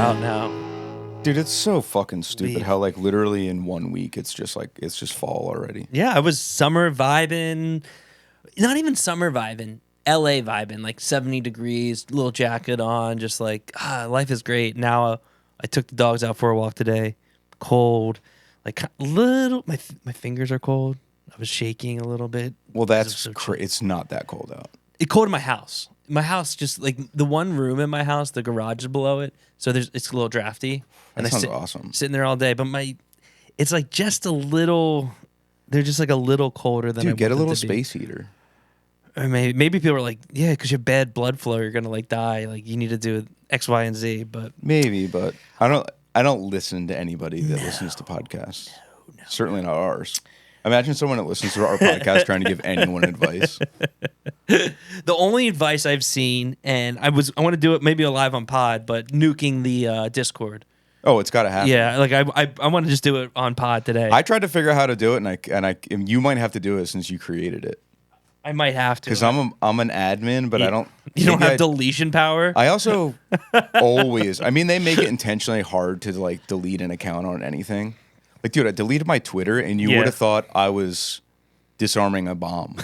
out now. Dude, it's so fucking stupid how like literally in 1 week it's just fall already. Yeah, I was summer vibing. Not even summer vibing. LA vibing, like 70 degrees, little jacket on, just like, life is great. Now I took the dogs out for a walk today. Cold. Like little my fingers are cold. I was shaking a little bit. Well, that's it's not that cold out. It's cold in my house. My house, just like the one room in my house, the garage is below it, so it's a little drafty. And that sounds awesome. Sitting there all day, but it's like just a little. They're just like a little colder than. Dude, get a little space heater. Or maybe people are like, yeah, because you have bad blood flow, you're gonna like die. Like you need to do X, Y, and Z. But but I don't listen to anybody that listens to podcasts. No. Certainly not ours. Imagine someone that listens to our podcast trying to give anyone advice. The only advice I've seen, and I want to do it maybe live on pod, but nuking the Discord. Oh, it's got to happen. Yeah, like I want to just do it on pod today. I tried to figure out how to do it, and you might have to do it since you created it. I might have to because I'm an admin, but I don't. You don't have deletion power. I also always. I mean, they make it intentionally hard to like delete an account on anything. Like, dude, I deleted my Twitter, and you would have thought I was disarming a bomb.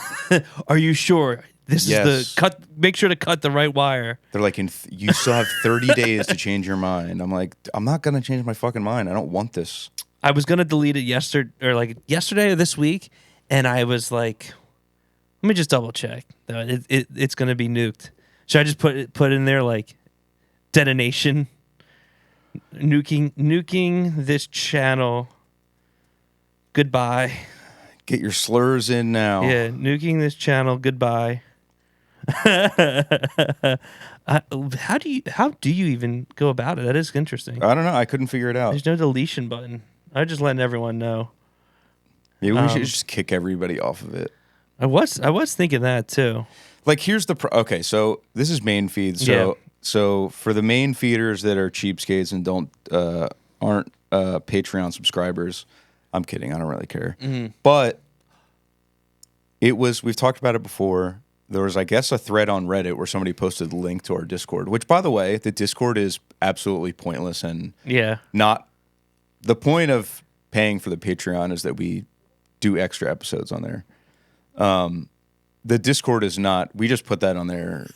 Are you sure? This is the cut. Make sure to cut the right wire. They're like, you still have 30 days to change your mind. I'm like, I'm not gonna change my fucking mind. I don't want this. I was gonna delete it yesterday or this week, and I was like, let me just double check. It's gonna be nuked. Should I just put in there like detonation, nuking this channel. Goodbye. Get your slurs in now. Yeah, nuking this channel. Goodbye. How do you even go about it? That is interesting. I don't know. I couldn't figure it out. There's no deletion button. I'm just letting everyone know. Maybe we should just kick everybody off of it. I was thinking that too. Like, here's the okay. So this is main feed. So for the main feeders that are cheapskates and aren't Patreon subscribers. I'm kidding. I don't really care. Mm-hmm. But we've talked about it before. There was, I guess, a thread on Reddit where somebody posted a link to our Discord, which, by the way, the Discord is absolutely pointless and not. The point of paying for the Patreon is that we do extra episodes on there. The Discord is not. We just put that on there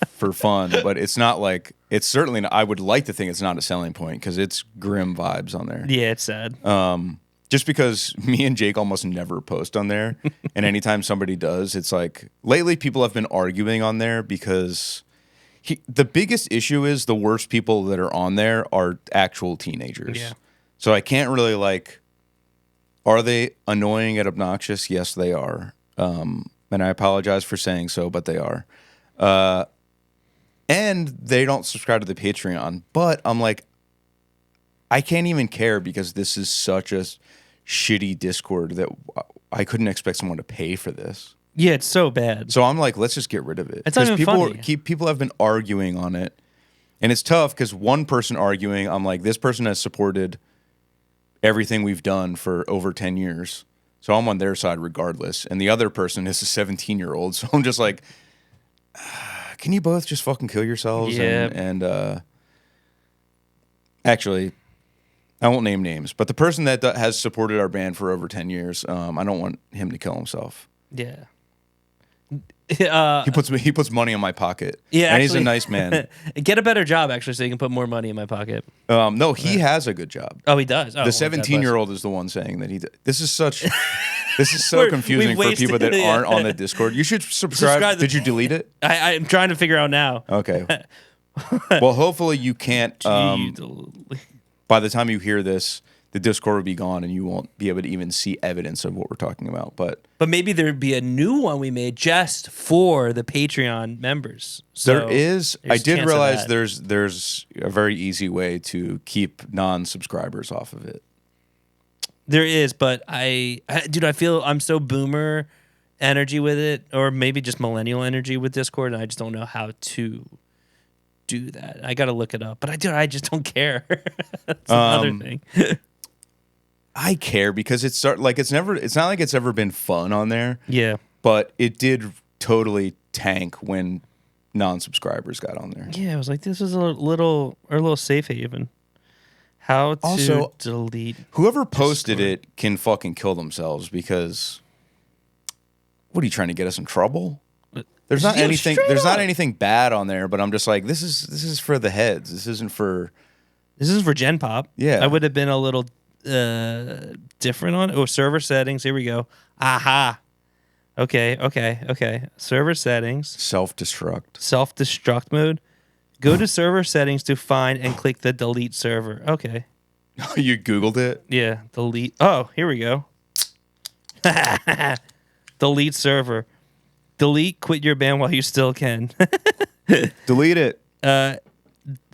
for fun, but it's not like it's certainly not, I would like to think it's not a selling point because it's grim vibes on there. Yeah, it's sad. Just because me and Jake almost never post on there, and anytime somebody does, it's like lately people have been arguing on there because the biggest issue is the worst people that are on there are actual teenagers. Yeah. So I can't really like. Are they annoying and obnoxious? Yes, they are. And I apologize for saying so, but they are. And they don't subscribe to the Patreon. But I'm like, I can't even care because this is such a shitty Discord that I couldn't expect someone to pay for this. Yeah, it's so bad. So I'm like, let's just get rid of it. It's not even funny. People have been arguing on it. And it's tough because one person arguing, I'm like, this person has supported everything we've done for over 10 years. So I'm on their side regardless. And the other person is a 17-year-old. So I'm just like, can you both just fucking kill yourselves? Yeah. And actually, I won't name names, but the person that has supported our band for over 10 years, I don't want him to kill himself. Yeah. He puts money in my pocket. Yeah, and he's a nice man. Get a better job, actually, so you can put more money in my pocket. No, he has a good job. Oh, he does. The 17-year-old is the one saying that he. This is so confusing for people that aren't on the Discord. You should subscribe. Did you delete it? I'm trying to figure out now. Okay. Well, hopefully you can't. By the time you hear this, the Discord will be gone, and you won't be able to even see evidence of what we're talking about. But maybe there'd be a new one we made just for the Patreon members. So there is. I did realize there's a very easy way to keep non-subscribers off of it. There is, but I feel I'm so boomer energy with it, or maybe just millennial energy with Discord, and I just don't know how to do that. I got to look it up, but I just don't care. That's another thing. I care because it's not like it's ever been fun on there. Yeah. But it did totally tank when non-subscribers got on there. Yeah, I was like, this is a little safe haven. How to Also, delete whoever posted it can fucking kill themselves because what are you trying to get us in trouble? There's not anything. There's not anything bad on there, but I'm just like, this is for the heads. This isn't for Gen Pop. Yeah, I would have been a little different on it. Oh, server settings. Here we go. Aha. Okay. Server settings. Self-destruct mode. Go to server settings to find and click the delete server. Okay. You Googled it? Yeah. Delete. Oh, here we go. Delete server. Delete, quit your band while you still can. Delete it.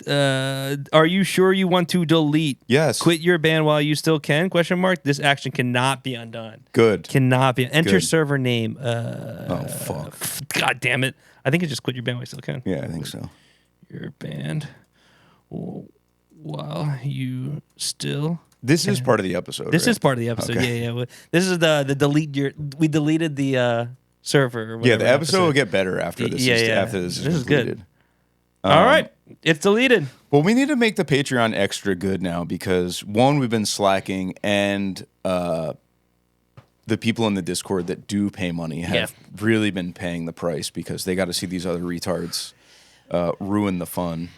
Are you sure you want to delete? Yes. Quit your band while you still can? Question mark. This action cannot be undone. Good. Cannot be. Enter Good. server name. Oh, fuck. God damn it. I think it just quit your band while you still can. Yeah, I think so. Your band while you still. This is part of the episode. This right? is part of the episode. Okay. Yeah. This is the delete your. We deleted the server. Or yeah, the episode will get better after this. After this is completed. Good. All right, it's deleted. Well, we need to make the Patreon extra good now because one, we've been slacking, and the people in the Discord that do pay money have really been paying the price because they got to see these other retards ruin the fun.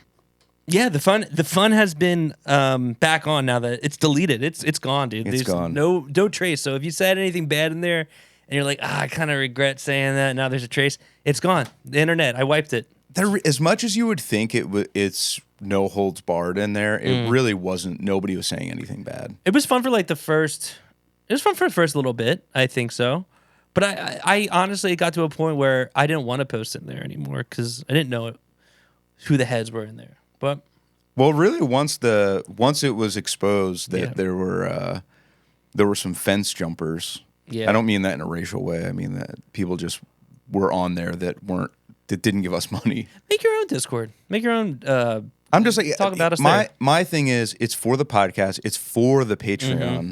Yeah, the fun has been back on now that it's deleted. It's gone, dude. There's gone. No trace. So if you said anything bad in there and you're like, I kind of regret saying that, now there's a trace, it's gone. The internet, I wiped it. As much as you would think it's no holds barred in there, it really wasn't. Nobody was saying anything bad. It was fun for like the first little bit, I think so. But I honestly got to a point where I didn't want to post in there anymore because I didn't know who the heads were in there. But well, really, once it was exposed that there were some fence jumpers. Yeah, I don't mean that in a racial way. I mean that people just were on there that didn't give us money. Make your own Discord. Make your own. I'm just like talk about us. My thing is, it's for the podcast. It's for the Patreon. Mm-hmm.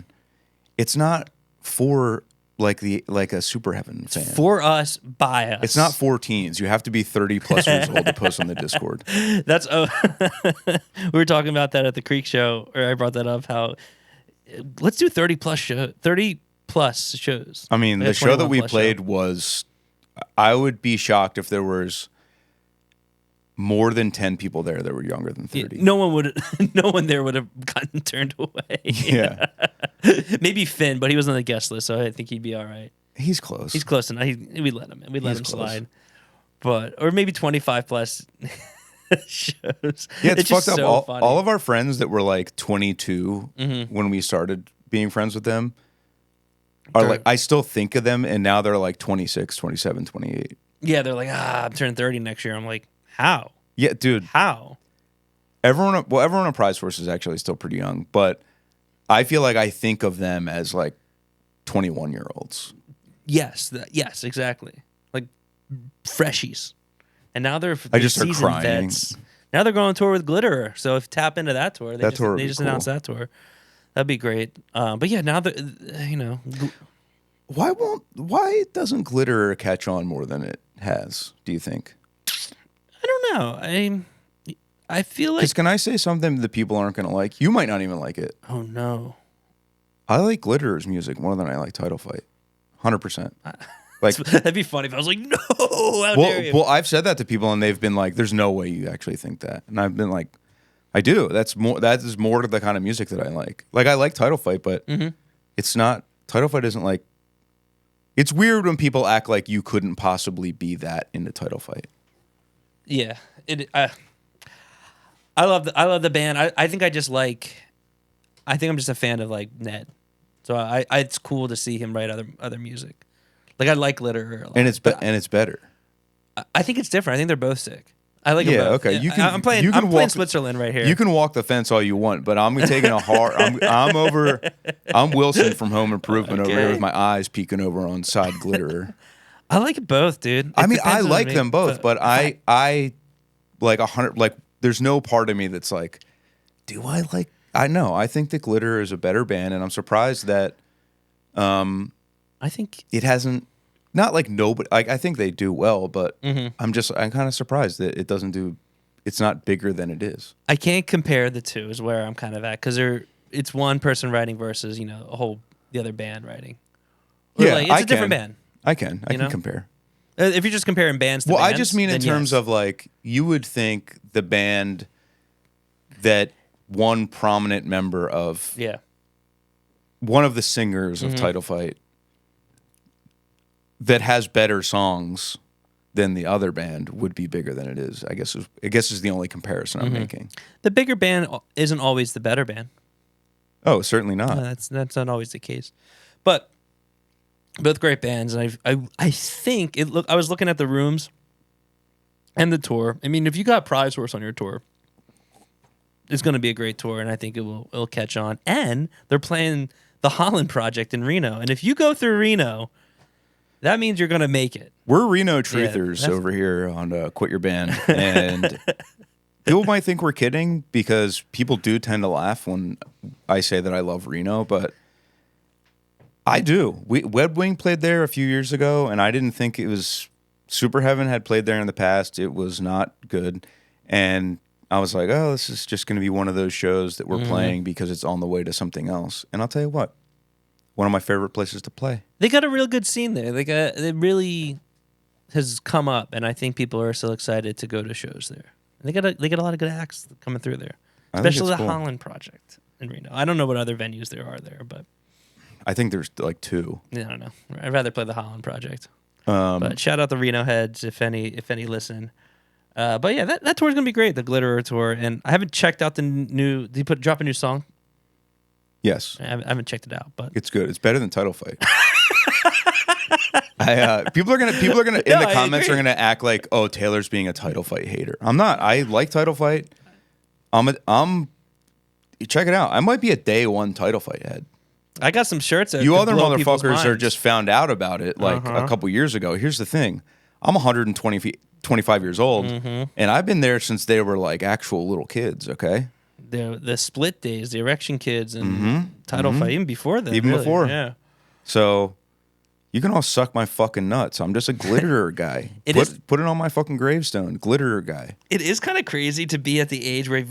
It's not for like a Super Heaven fan. It's for us, by us. It's not for teens. You have to be 30 plus years old to post on the Discord. That's we were talking about that at the Creek show, or I brought that up. How let's do 30 plus shows. I mean, the show that we played was. I would be shocked if there was more than 10 people there that were younger than 30. No one there would have gotten turned away. Yeah. Maybe Finn, but he was on the guest list, so I think he'd be all right. He's close. He's close enough. We'd let him in. We'd let him slide. Or maybe 25 plus shows. Yeah, it's fucked up. All of our friends that were like 22 when we started being friends with them are like, I still think of them, and now they're like 26, 27, 28. Yeah, they're like, I'm turning 30 next year. I'm like, how? Yeah, dude. How? Everyone on Prize Force is actually still pretty young, but I feel like I think of them as like 21-year-olds. Yes, exactly. Like freshies. And now they're I just start seasoned crying. vets. Now they're going on tour with Glitterer. So if tap into that tour, they just announced that tour. That'd be great. But yeah, now that why doesn't Glitter catch on more than it has, do you think? I don't know. I feel like, because can I say something that people aren't going to like? You might not even like it. Oh no. I like Glitter's music more than I like Title Fight. 100%. Like that'd be funny if I was like, no, how dare you? Well, I've said that to people and they've been like, there's no way you actually think that. And I've been like, I do. That is more to the kind of music that I like. Like I like Title Fight, but it's not. Title Fight isn't like. It's weird when people act like you couldn't possibly be that into Title Fight. Yeah, I love the band. I think I'm just a fan of like Ned. So it's cool to see him write other music. Like I like Glitter a lot, and it's better. I think it's different. I think they're both sick. I like them both. Okay. I'm playing Switzerland right here. You can walk the fence all you want, but I'm taking a hard. I'm Wilson from Home Improvement over here with my eyes peeking over on side Glitterer. I like it both, dude. I mean, I like them both, but I like 100. Like, there's no part of me that's like, do I like? I know. I think that Glitter is a better band, and I'm surprised that. I think it hasn't not like nobody. I think they do well, but I'm kind of surprised that it doesn't do. It's not bigger than it is. I can't compare the two. Is where I'm kind of at because it's one person writing versus the other band writing. Or Yeah, it's a different band. I can compare. If you're just comparing bands to bands, I just mean in terms of like you would think the band that one prominent member of one of the singers of Title Fight that has better songs than the other band would be bigger than it is. I guess is the only comparison I'm making. The bigger band isn't always the better band. Oh, certainly not. No, that's not always the case. But both great bands, and I think it. I was looking at the rooms and the tour. I mean, if you got Prize Horse on your tour, it's going to be a great tour, and I think it'll catch on. And they're playing the Holland Project in Reno, and if you go through Reno, that means you're going to make it. We're Reno truthers over here on Quit Your Band, and people might think we're kidding because people do tend to laugh when I say that I love Reno, but I do. Web Wing played there a few years ago, and I didn't think it was. Super Heaven had played there in the past. It was not good, and I was like, oh, this is just going to be one of those shows that we're playing because it's on the way to something else. And I'll tell you what, one of my favorite places to play. They got a real good scene there. It really has come up, and I think people are so excited to go to shows there. They got a lot of good acts coming through there, especially the Holland Project in Reno. I don't know what other venues there are there, but I think there's like 2. Yeah, I don't know. I'd rather play the Holland Project. But shout out the Reno heads if any listen. But yeah, that tour is gonna be great. The Glitterer tour, and I haven't checked out the new. Did he drop a new song? Yes, I haven't checked it out, but it's good. It's better than Title Fight. People are gonna in the comments are gonna act like, oh, Taylor's being a Title Fight hater. I'm not. I like Title Fight. Check it out. I might be a day one Title Fight head. I got some shirts. You other motherfuckers are just found out about it like a couple years ago. Here's the thing. I'm 125 years old, and I've been there since they were like actual little kids, okay? The Split Days, the Erection Kids, and Title Fight, even before that. Even before. Yeah. So you can all suck my fucking nuts. I'm just a glitterer guy. Put it on my fucking gravestone. Glitterer guy. It is kind of crazy to be at the age where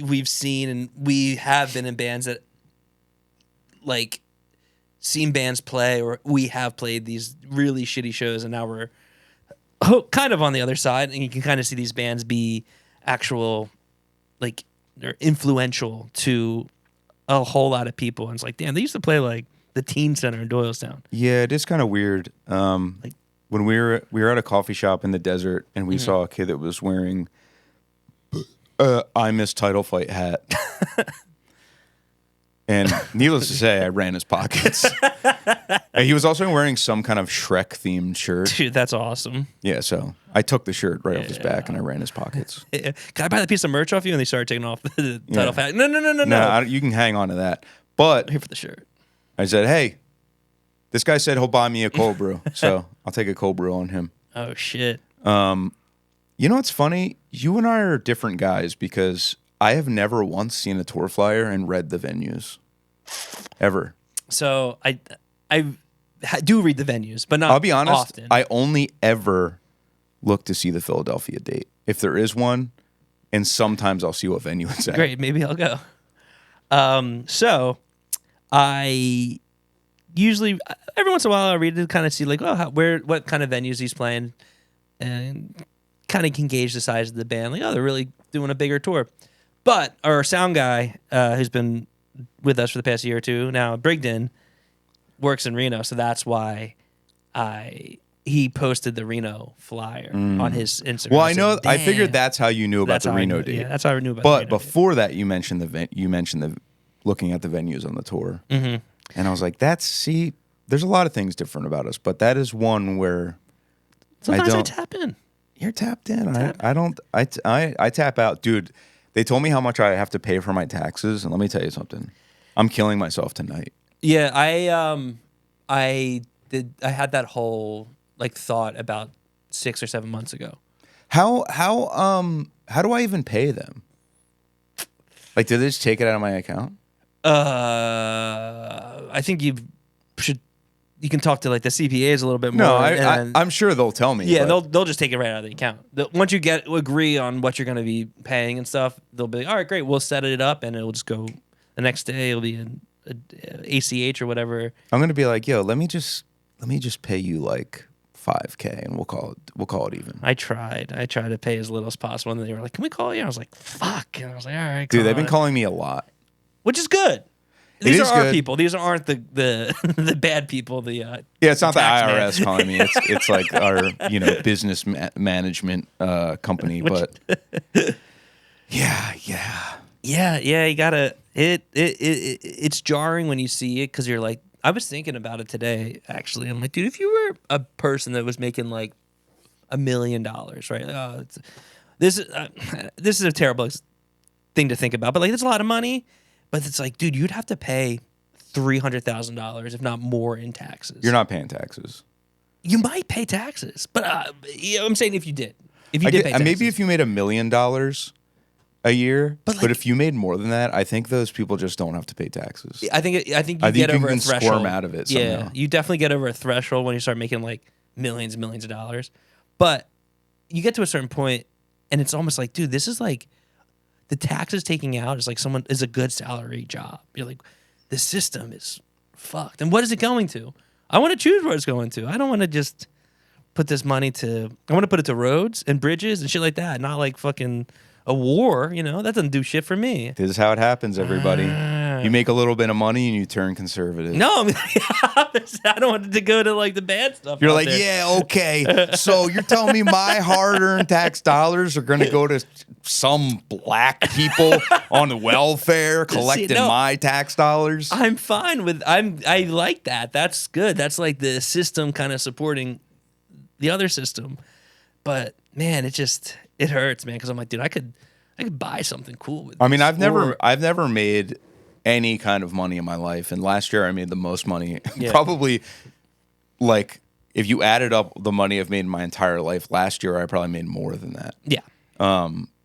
we've seen and we have been in bands that like seen bands play, or we have played these really shitty shows, and now we're kind of on the other side, and you can kind of see these bands be actual, like, they're influential to a whole lot of people. And it's like, damn, they used to play like the Teen Center in Doylestown. Yeah, it is kind of weird. When we were at a coffee shop in the desert, and we saw a kid that was wearing I Miss Title Fight hat. And needless to say, I ran his pockets. And he was also wearing some kind of Shrek-themed shirt. Dude, that's awesome. Yeah, so I took the shirt right off his back and I ran his pockets. Can I buy that piece of merch off you? And they started taking off the title hat. No. You can hang on to that. But I'm here for the shirt. I said, hey, this guy said he'll buy me a cold brew. So I'll take a cold brew on him. Oh, shit. You know what's funny? You and I are different guys because I have never once seen a tour flyer and read the venues. Ever. So I do read the venues, but not often. I'll be honest, often. I only ever look to see the Philadelphia date. If there is one, and sometimes I'll see what venue it's at. Great, maybe I'll go. So I usually, every once in a while, I read to kind of see like, what kind of venues he's playing, and kind of can gauge the size of the band. Like, they're really doing a bigger tour. But our sound guy, who's been with us for the past year or two now, Brigden, works in Reno, so that's why he posted the Reno flyer on his Instagram. Well, I know. I figured that's how you knew about the Reno date. Yeah, that's how I knew about. But before that, you mentioned the looking at the venues on the tour, and I was like, there's a lot of things different about us, but that is one where sometimes I tap in. You're tapped in. I don't. I tap out, dude. They told me how much I have to pay for my taxes, and let me tell you something. I'm killing myself tonight. Yeah, I had that whole like thought about 6 or 7 months ago. How do I even pay them? Like, did they just take it out of my account? I think you should you can talk to like the CPAs a little bit more. No, I'm sure they'll tell me. Yeah, they'll just take it right out of the account. Once you agree on what you're going to be paying and stuff, they'll be like, all right, great, we'll set it up, and it'll just go the next day. It'll be an ACH or whatever. I'm going to be like, yo, let me just pay you like $5K, and we'll call it even. I tried to pay as little as possible, and they were like, can we call you? I was like, fuck, and I was like, all right, dude, they've been calling me a lot, which is good. These are our good. people. These aren't the the bad people. Yeah, it's not the IRS calling me. It's like our business management company. But yeah. You gotta. It's jarring when you see it because you're like, I was thinking about it today actually. I'm like, dude, if you were a person that was making like $1 million, right? This is a terrible thing to think about, but like, it's a lot of money. But it's like, dude, you'd have to pay $300,000, if not more, in taxes. You're not paying taxes. You might pay taxes, but I'm saying if you did pay taxes. Maybe if you made $1 million a year, but if you made more than that, I think those people just don't have to pay taxes. I think you get over a threshold. Squirm out of it somehow. Yeah, you definitely get over a threshold when you start making like millions and millions of dollars. But you get to a certain point, and it's almost like, dude, this is like. The taxes taking out is like someone is a good salary job. You're like, the system is fucked. And what is it going to? I want to choose where it's going to. I don't want to just put this money to. I want to put it to roads and bridges and shit like that. Not like fucking a war. That doesn't do shit for me. This is how it happens, everybody. You make a little bit of money and you turn conservative. No, I don't want it to go to like the bad stuff. You're like, yeah, okay. So you're telling me my hard-earned tax dollars are going to go to some black people on welfare collecting my tax dollars? I'm fine with. I like that. That's good. That's like the system kind of supporting the other system. But man, it hurts, man. Because I'm like, dude, I could buy something cool with. I mean, I've never made any kind of money in my life, and last year I made the most money. Yeah. Probably, like, if you added up the money I've made in my entire life, last year I probably made more than that. Yeah.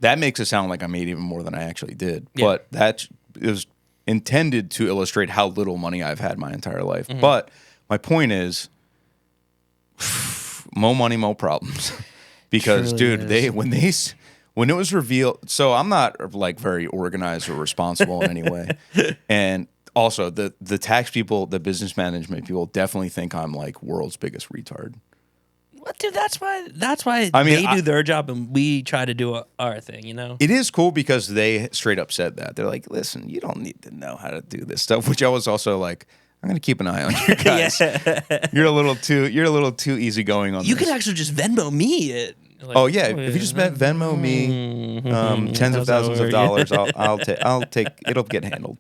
That makes it sound like I made even more than I actually did, but it was intended to illustrate how little money I've had my entire life. Mm-hmm. But my point is, more money, more problems. Because, dude, when it was revealed, so I'm not like very organized or responsible in any way. And also the tax people, the business management people definitely think I'm like world's biggest retard. What, dude, that's why they do their job and we try to do our thing, It is cool because they straight up said that. They're like, listen, you don't need to know how to do this stuff, which I was also like, I'm gonna keep an eye on you guys. You're a little too easygoing on this. You could actually just Venmo me it. Like, if you just Venmo me tens of thousands of dollars, I'll take. It'll get handled.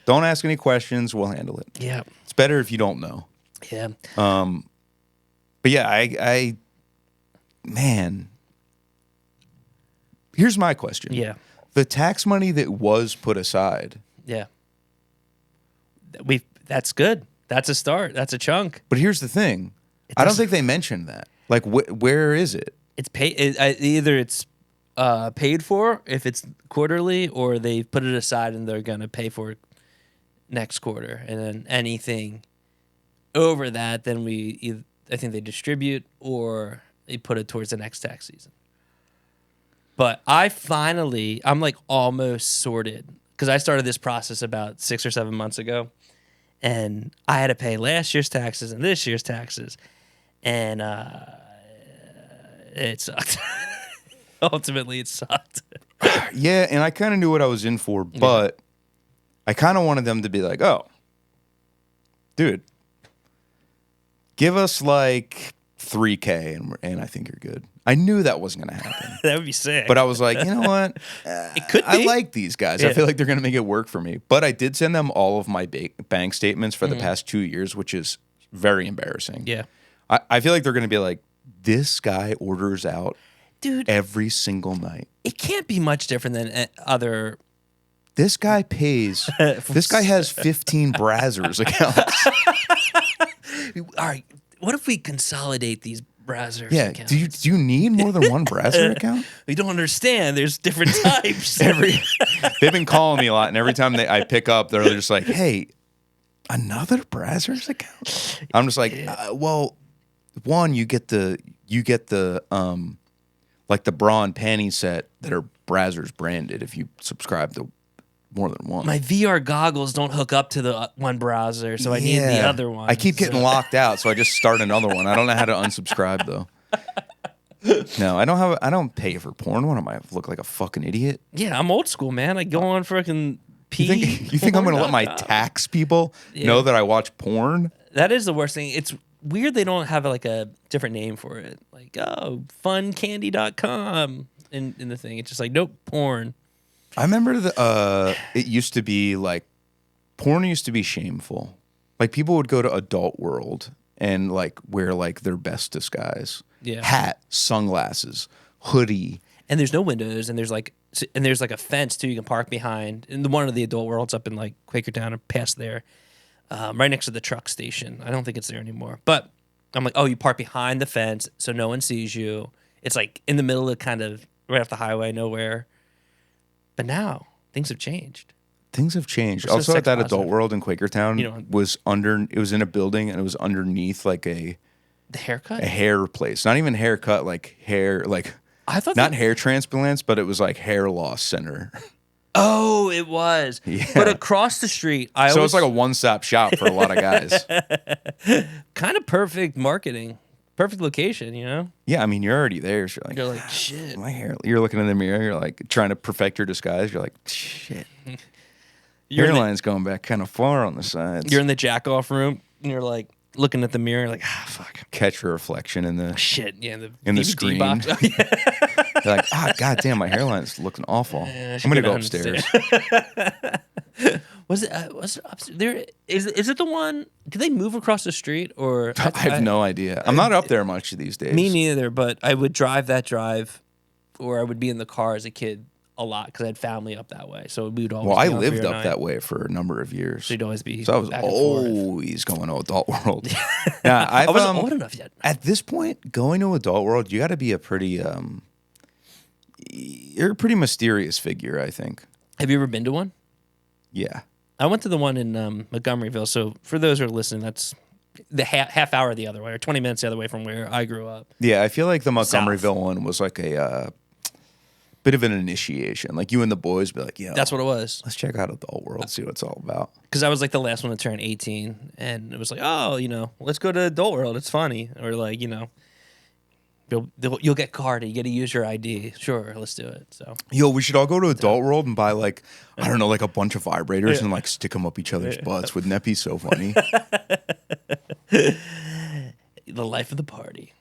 Don't ask any questions. We'll handle it. Yeah, it's better if you don't know. Yeah. But yeah, man. Here's my question. Yeah. The tax money that was put aside. Yeah. That's good. That's a start. That's a chunk. But here's the thing. I don't think they mentioned that. Like, where is it? It's either it's paid for if it's quarterly, or they put it aside and they're gonna pay for it next quarter, and then anything over that, then I think they distribute or they put it towards the next tax season. But I'm like almost sorted because I started this process about 6 or 7 months ago, and I had to pay last year's taxes and this year's taxes, and it sucked. Ultimately, it sucked. Yeah, and I kind of knew what I was in for, but I kind of wanted them to be like, oh, dude, give us like $3K and I think you're good. I knew that wasn't going to happen. That would be sick. But I was like, you know what? It could be. I like these guys. Yeah. I feel like they're going to make it work for me. But I did send them all of my bank statements for the past 2 years, which is very embarrassing. Yeah. I feel like they're going to be like, this guy orders out every single night. It can't be much different than other. This guy pays. This guy has 15 Brazzers accounts. All right. What if we consolidate these Brazzers accounts? Do you need more than one Brazzer account? We don't understand. There's different types. They've been calling me a lot, and every time I pick up, they're just like, hey, another Brazzers account. I'm just like, well, one, you get the like the bra and panty set that are Brazzers branded if you subscribe to more than one. My VR goggles don't hook up to the one browser, so I need the other one. I keep getting locked out, so I just start another one. I don't know how to unsubscribe though. No, I don't pay for porn. What am I? Look like a fucking idiot? Yeah, I'm old school, man. I go on freaking You think I'm going to let my tax people know that I watch porn? That is the worst thing. It's weird they don't have like a different name for it. Like, funcandy.com in the thing. It's just like, nope, porn. I remember it used to be like, porn used to be shameful. Like people would go to Adult World and like wear like their best disguise. Yeah. Hat, sunglasses, hoodie. And there's no windows, and there's like a fence too you can park behind. And one of the Adult Worlds up in like Quakertown or past there, right next to the truck station. I don't think it's there anymore. But I'm like, oh, you park behind the fence so no one sees you. It's like in the middle of kind of right off the highway, nowhere. But now things have changed. Things have changed. So Also, at that positive. Adult World in Quakertown it was in a building, and it was underneath like the haircut, a hair place. Not even haircut, like hair, like I thought not hair transplants, but it was like hair loss center. Oh, it was. Yeah. But across the street, it's like a one-stop shop for a lot of guys. Kind of perfect marketing. Perfect location, you know? Yeah, I mean, you're already there. So you're like, shit. My hair. You're looking in the mirror. You're like trying to perfect your disguise. You're like, shit. Hairline's going back kind of far on the sides. You're in the jack-off room, and you're like looking at the mirror, like, fuck. Catch your reflection in the shit. Yeah, in the DVD screen. box. Oh, yeah. You're like, goddamn, my hairline's looking awful. I'm gonna go upstairs. Was it upstairs? There is it the one? Did they move across the street or? I have no idea. I'm not up there much these days. Me neither. But I would drive that drive, or I would be in the car as a kid a lot because I had family up that way. So we would always. Well, I lived up that way for a number of years. So you'd always be. So I was always going to Adult World. Yeah, I wasn't old enough yet. At this point, going to Adult World, you got to be a pretty. You're a pretty mysterious figure, I think. Have you ever been to one? Yeah. I went to the one in Montgomeryville. So for those who are listening, that's the half hour the other way, or 20 minutes the other way from where I grew up. Yeah, I feel like the Montgomeryville one was like a bit of an initiation. Like you and the boys be like, that's what it was. Let's check out Adult World, see what it's all about. Because I was like the last one to turn 18, and it was like, oh, let's go to Adult World. It's funny. Or like, you'll get carded. You get to use your ID. Sure, let's do it. So, we should all go to Adult World and buy like, I don't know, like a bunch of vibrators and like stick them up each other's butts. Wouldn't that be so funny? The life of the party.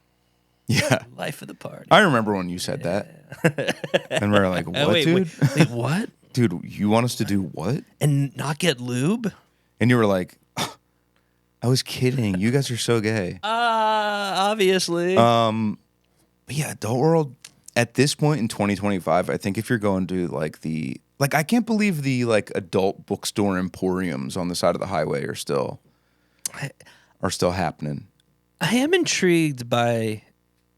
Yeah. Life of the party. I remember when you said that. And we were like, what, dude? Wait, what? Dude, you want us to do what? And not get lube? And you were like, I was kidding. You guys are so gay. Obviously. But yeah, Adult World, at this point in 2025, I think if you're going to like I can't believe the like adult bookstore emporiums on the side of the highway are still happening. I am intrigued by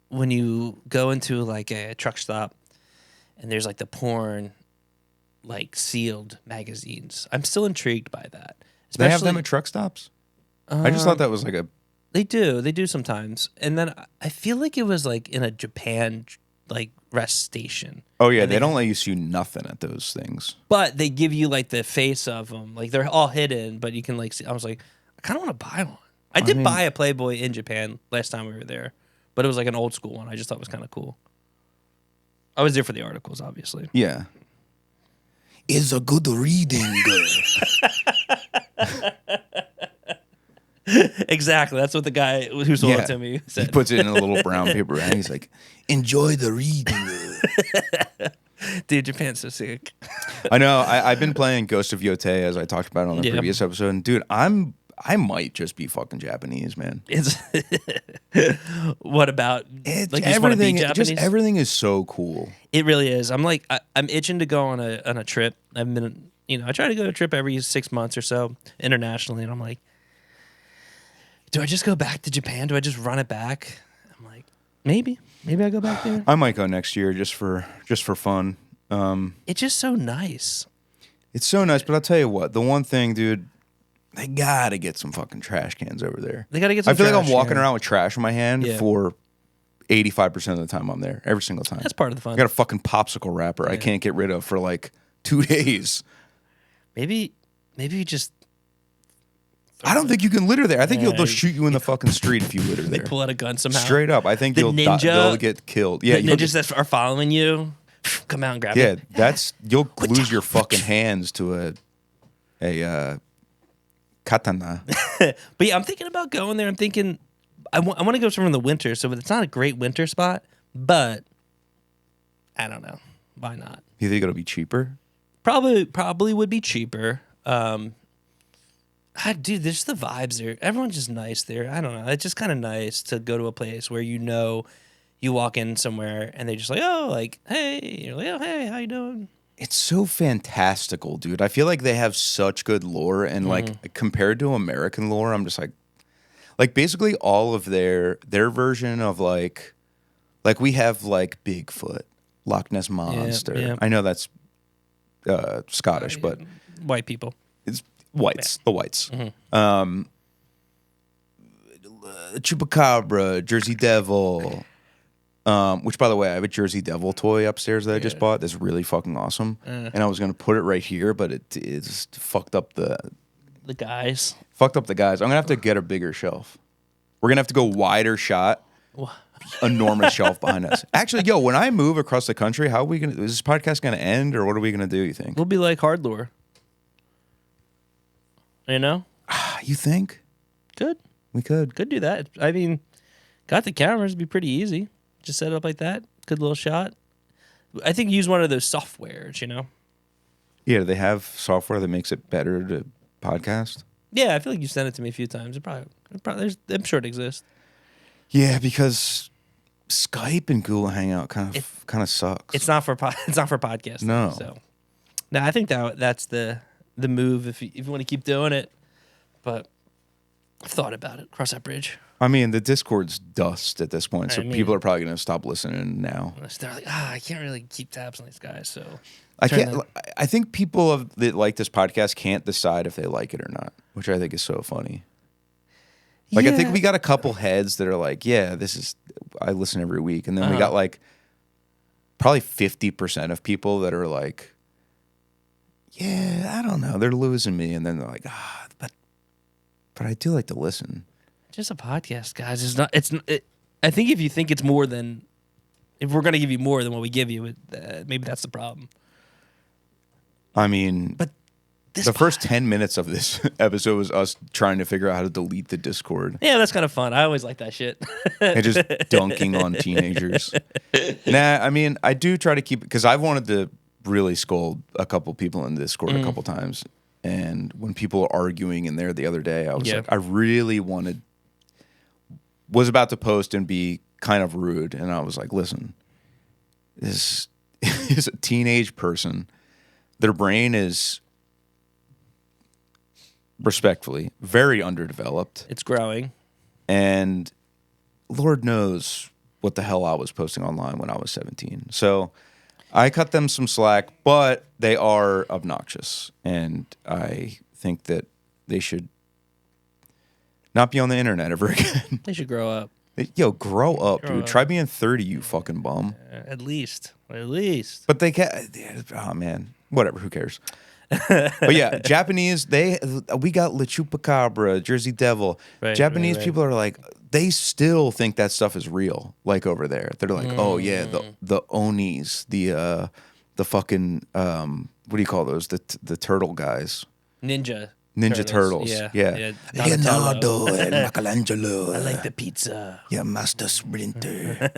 when you go into like a truck stop and there's like the porn like sealed magazines. I'm still intrigued by that. They have them at truck stops? I just thought that was like a... They do sometimes. And then I feel like it was like in a Japan like rest station. Oh yeah, they don't let you see nothing at those things. But they give you like the face of them. Like they're all hidden, but you can like see. I was like, I kind of want to buy one. I did buy a Playboy in Japan last time we were there, but it was like an old school one. I just thought it was kind of cool. I was there for the articles, obviously. Yeah. It's a good reading. Exactly. That's what the guy who sold it to me said. He puts it in a little brown paper bag. He's like, enjoy the reading. Dude, Japan's so sick. I know. I've been playing Ghost of Yotei, as I talked about on the previous episode. And dude, I might just be fucking Japanese, man. What about like everything? Just everything is so cool. It really is. I'm like, I'm itching to go on a trip. I've been, I try to go on a trip every 6 months or so internationally, and I'm like, do I just go back to Japan? Do I just run it back? I'm like, maybe I go back there. I might go next year just for fun. It's just so nice. It's so nice, but I'll tell you what. The one thing, dude, They gotta get some fucking trash cans over there. They gotta get some I feel like I'm trash, walking yeah. around with trash in my hand for 85% of the time I'm there. Every single time. That's part of the fun. I got a fucking popsicle wrapper I can't get rid of for like 2 days. Maybe you just... I don't think you can litter there. I think they'll shoot you in the fucking street if you litter there. They pull out a gun somehow. Straight up. I think they'll get killed. Yeah, the ninjas that are following you, come out and grab it. Yeah, you'll lose your fucking hands to a katana. But yeah, I'm thinking about going there. I'm thinking I want to go somewhere in the winter, so it's not a great winter spot, but I don't know. Why not? You think it'll be cheaper? Probably would be cheaper. Dude, there's the vibes there. Everyone's just nice there. I don't know. It's just kind of nice to go to a place where you walk in somewhere and they just like, oh, like, hey. You're like, oh, hey, how you doing? It's so fantastical, dude. I feel like they have such good lore, and like compared to American lore, I'm just like basically all of their version of like we have like Bigfoot, Loch Ness Monster. Yeah. I know that's Scottish, but white people. It's whites, the whites. Mm-hmm. Chupacabra, Jersey Devil. Which, by the way, I have a Jersey Devil toy upstairs that I just bought. That's really fucking awesome. And I was gonna put it right here, but it's fucked up the guys. Fucked up the guys. I'm gonna have to get a bigger shelf. We're gonna have to go wider shot. Enormous shelf behind us. Actually, when I move across the country, how are we gonna? Is this podcast gonna end, or what are we gonna do? You think? We'll be like hard lore. You know? You think? Could do that. I mean, got the cameras, it'd be pretty easy. Just set it up like that. Good little shot. I think use one of those softwares, you know? Yeah, do they have software that makes it better to podcast? Yeah, I feel like you sent it to me a few times. I'm sure it exists. Yeah, because Skype and Google Hangout kind of sucks. It's not for podcasting. No. So, I think that's the move if you want to keep doing it. But I've thought about it. Cross that bridge. I mean, the Discord's dust at this point, so people are probably going to stop listening now. They're like, I can't really keep tabs on these guys, so I can't. I think people that like this podcast can't decide if they like it or not, which I think is so funny. Like, I think we got a couple heads that are like, yeah, I listen every week, and then we got like probably 50% of people that are like, yeah, I don't know, they're losing me, and then they're like, but I do like to listen. Just a podcast, guys. I think if you think it's more than, if we're gonna give you more than what we give you, maybe that's the problem. I mean, but the first 10 minutes of this episode was us trying to figure out how to delete the Discord. Yeah, that's kind of fun. I always like that shit. And just dunking on teenagers. Nah, I mean, I do try to keep it, because I've wanted to really scold a couple people in the Discord a couple times. And when people are arguing in there the other day, I was like, I really was about to post and be kind of rude. And I was like, listen, this is a teenage person. Their brain is, respectfully, very underdeveloped. It's growing. And Lord knows what the hell I was posting online when I was 17. So I cut them some slack, but they are obnoxious. And I think that they should not be on the internet ever again. They should grow up. Grow up, dude. Try being 30, you fucking bum. At least. But they can't. Oh, man. Whatever. Who cares? But yeah, Japanese, we got La Chupacabra, Jersey Devil. Japanese people are like, they still think that stuff is real, like over there. They're like, oh yeah, the onis, the fucking what do you call those? The turtle guys. Ninja Turtles. Yeah. Leonardo and Michelangelo. I like the pizza. Yeah, Master Splinter.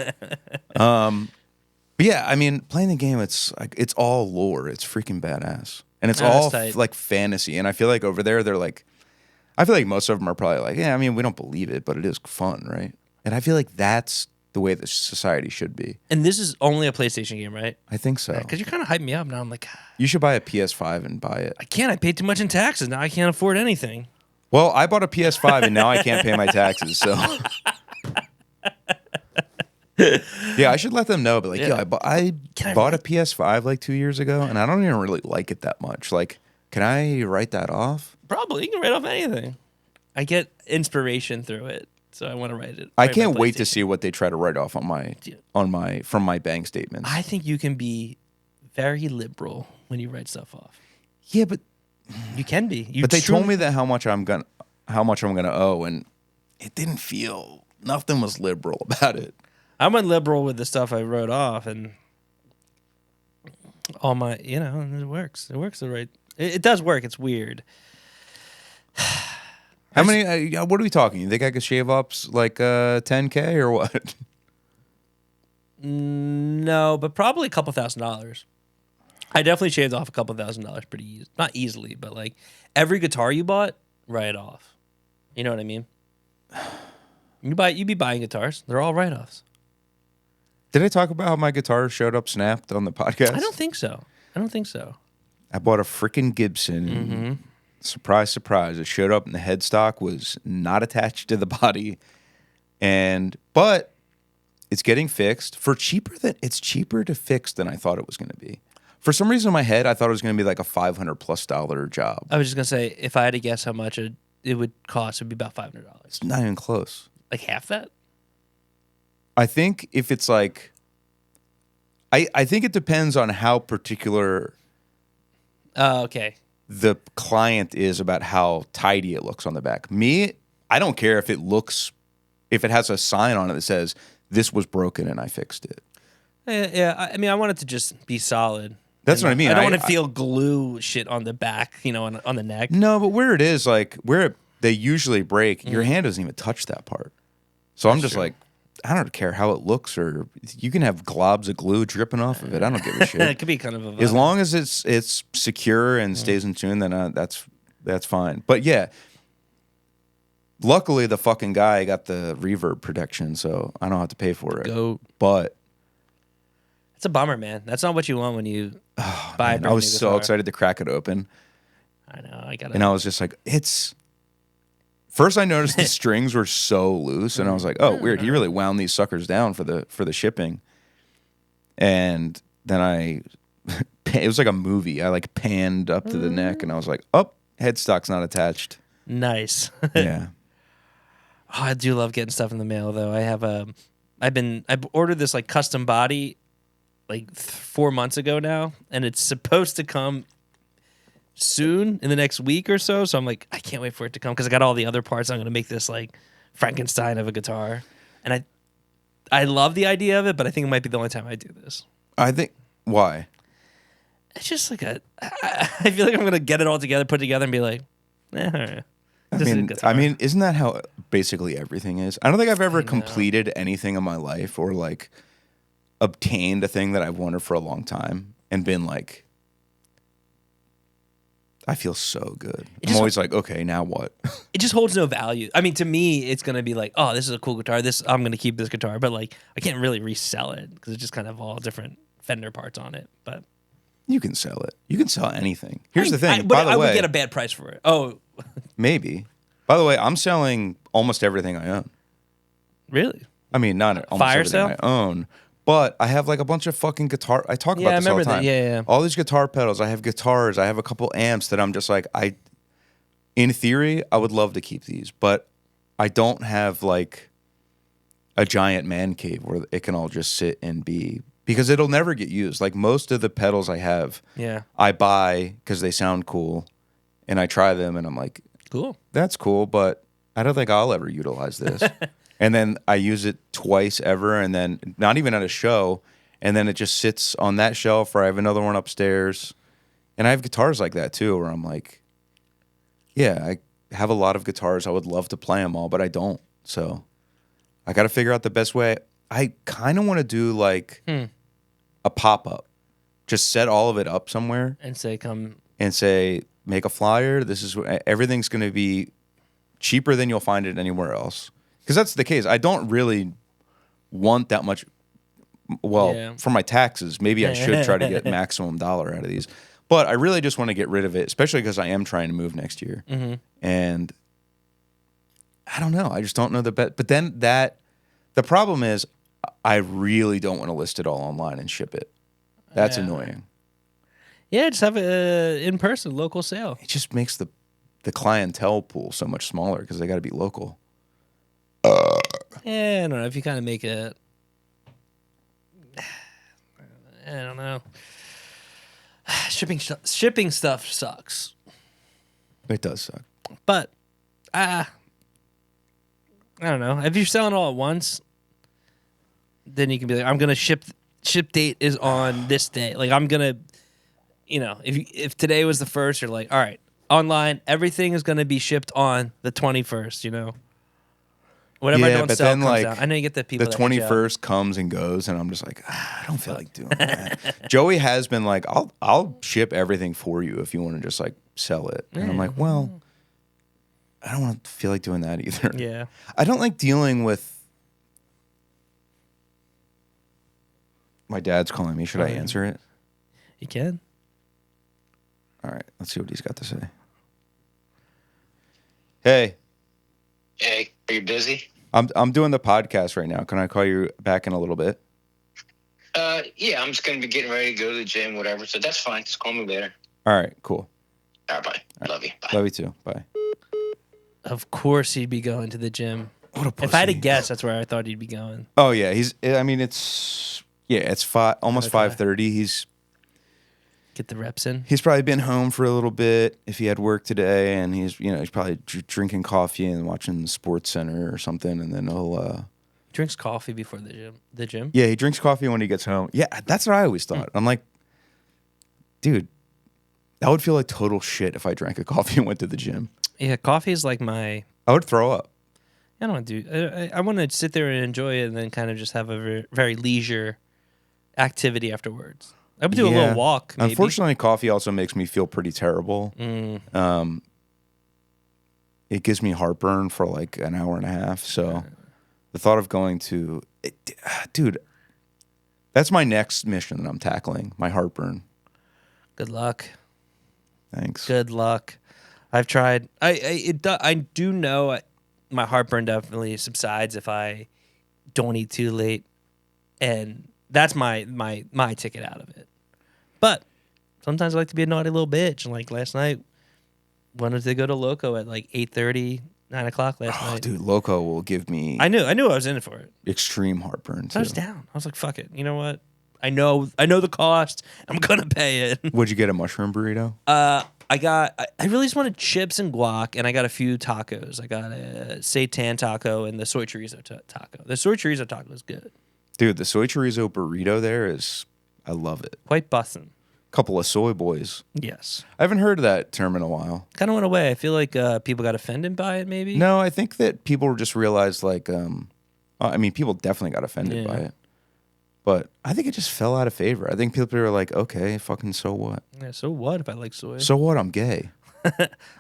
But yeah, I mean, playing the game, it's all lore. It's freaking badass. And it's all like fantasy. And I feel like over there, they're like, I feel like most of them are probably like, yeah, I mean, we don't believe it, but it is fun, right? And I feel like that's the way that society should be. And this is only a PlayStation game, right? I think so. Because you're kind of hyping me up now. I'm like, you should buy a PS5 and buy it. I can't. I paid too much in taxes. Now I can't afford anything. Well, I bought a PS5 and now I can't pay my taxes. So yeah, I should let them know. But like, I bought a PS5 like 2 years ago, and I don't even really like it that much. Like, can I write that off? Probably. You can write off anything. I get inspiration through it, so I want to write it. I can't wait to see what they try to write off from my bank statements. I think you can be very liberal when you write stuff off. Yeah, but you can be. But they told me that how much I'm gonna owe, and it didn't feel. Nothing was liberal about it. I went liberal with the stuff I wrote off, and all my, it works. It works the right. It does work. It's weird. How many? What are we talking? You think I could shave up like $10K or what? No, but probably a couple $1,000s. I definitely shaved off a couple $1,000s pretty easy. Not easily, but like every guitar you bought, write off. You know what I mean? You be buying guitars. They're all write-offs. Did I talk about how my guitar showed up snapped on the podcast? I don't think so. I bought a freaking Gibson. Mm-hmm. Surprise, surprise. It showed up and the headstock was not attached to the body. But it's getting fixed it's cheaper to fix than I thought it was going to be. For some reason in my head, I thought it was going to be like a $500+ job. I was just going to say, if I had to guess how much it would cost, it would be about $500. It's not even close. Like half that? I think if it's like, I think it depends on how particular okay. the client is about how tidy it looks on the back. Me, I don't care if it has a sign on it that says, this was broken and I fixed it. Yeah, I mean, I want it to just be solid. That's what I mean. I don't want to feel glue shit on the back, on the neck. No, but where it is, like, where they usually break, your hand doesn't even touch that part. So I'm just like, I don't care how it looks, or you can have globs of glue dripping off of it. I don't give a shit. It could be kind of a vibe. As long as it's secure and stays in tune, then that's fine. But yeah, luckily the fucking guy got the reverb protection, so I don't have to pay for it. But it's a bummer, man. That's not what you want when you buy a brand new guitar. I was so excited to crack it open. I know. And I was just like, First, I noticed the strings were so loose, and I was like, "Oh, weird." He really wound these suckers down for the shipping. And then it was like a movie. I like panned up to the neck, and I was like, "Oh, headstock's not attached." Nice. Yeah. Oh, I do love getting stuff in the mail, though. I've ordered this like custom body like 4 months ago now, and it's supposed to come soon in the next week or so. So I'm like, I can't wait for it to come because I got all the other parts. I'm going to make this like Frankenstein of a guitar. And I love the idea of it, but I think it might be the only time I do this. I think, why? It's just like I feel like I'm going to get it all together, put it together and be like, all right. I mean, isn't that how basically everything is? I don't think I've ever completed anything in my life or like obtained a thing that I've wanted for a long time and been like, I feel so good. I'm always like, okay, now what? It just holds no value. I mean, to me, it's going to be like, oh, this is a cool guitar. I'm going to keep this guitar. But like, I can't really resell it because it's just kind of all different Fender parts on it. But you can sell it. You can sell anything. Here's the thing. But I would get a bad price for it. Oh. Maybe. By the way, I'm selling almost everything I own. Really? I mean, not almost Fire everything sale? I own. But I have like a bunch of fucking guitar. I talk about this all the time. Yeah. All these guitar pedals. I have guitars. I have a couple amps that I'm just like, in theory, I would love to keep these, but I don't have like a giant man cave where it can all just sit and be, because it'll never get used. Like most of the pedals I have, I buy because they sound cool, and I try them, and I'm like, cool. That's cool, but I don't think I'll ever utilize this. And then I use it twice ever, and then not even at a show, and then it just sits on that shelf, or I have another one upstairs. And I have guitars like that too, where I'm like, yeah, I have a lot of guitars. I would love to play them all, but I don't. So I got to figure out the best way. I kind of want to do like a pop-up. Just set all of it up somewhere. And say, make a flyer. This is everything's going to be cheaper than you'll find it anywhere else. Because that's the case. I don't really want that much. Well, for my taxes, maybe I should try to get maximum dollar out of these. But I really just want to get rid of it, especially because I am trying to move next year. Mm-hmm. And I don't know. I just don't know the best. But then the problem is I really don't want to list it all online and ship it. That's annoying. Yeah, just have it in person, local sale. It just makes the the clientele pool so much smaller because they got to be local. Yeah, I don't know if you kind of make it. I don't know. Shipping stuff sucks. It does suck. But I don't know. If you're selling all at once, then you can be like, I'm gonna ship date is on this day. Like I'm gonna, if today was the first, you're like, all right, online, everything is gonna be shipped on the 21st. Whatever I don't sell comes out. I know you get the people. The 21st comes and goes, and I'm just like, I don't feel like doing that. Joey has been like, I'll ship everything for you if you want to just like sell it. And I'm like, well, I don't want to feel like doing that either. Yeah. I don't like dealing with. My dad's calling me. Should I answer it? You can. All right. Let's see what he's got to say. Hey. Hey, are you busy? I'm doing the podcast right now. Can I call you back in a little bit? Yeah, I'm just going to be getting ready to go to the gym, whatever. So that's fine. Just call me later. All right, cool. All right, bye. All right. Love you. Bye. Love you too. Bye. Of course he'd be going to the gym. What a pussy. If I had to guess, that's where I thought he'd be going. Oh yeah, it's almost 5:30. He's get the reps in. He's probably been home for a little bit if he had work today, and he's probably drinking coffee and watching the Sports Center or something, and then he'll drinks coffee before the gym. Yeah, he drinks coffee when he gets home. Yeah, that's what I always thought. I'm like, dude, that would feel like total shit if I drank a coffee and went to the gym. Yeah, coffee is like I would throw up. I don't want to do. I want to sit there and enjoy it, and then kind of just have a very, very leisure activity afterwards. I would do a little walk. Maybe. Unfortunately, coffee also makes me feel pretty terrible. It gives me heartburn for like an hour and a half. So the thought of going to, dude, that's my next mission that I'm tackling. My heartburn. Good luck. Thanks. Good luck. I've tried. I do know my heartburn definitely subsides if I don't eat too late, and that's my ticket out of it. But sometimes I like to be a naughty little bitch. And like last night, wanted to go to Loco at like 8:30, 9 o'clock last night. Dude, Loco will give me. I knew I was in it for it. Extreme heartburn. So I was down. I was like, fuck it. You know what? I know the cost. I'm gonna pay it. Would you get a mushroom burrito? I really just wanted chips and guac, and I got a few tacos. I got a seitan taco and the soy chorizo taco. The soy chorizo taco is good. Dude, the soy chorizo burrito I love it. Quite bussin'. Couple of soy boys. Yes. I haven't heard that term in a while. Kind of went away. I feel like people got offended by it, maybe. No, I think that people just realized people definitely got offended by it. But I think it just fell out of favor. I think people are like, okay, fucking so what? Yeah, so what if I like soy? So what? I'm gay.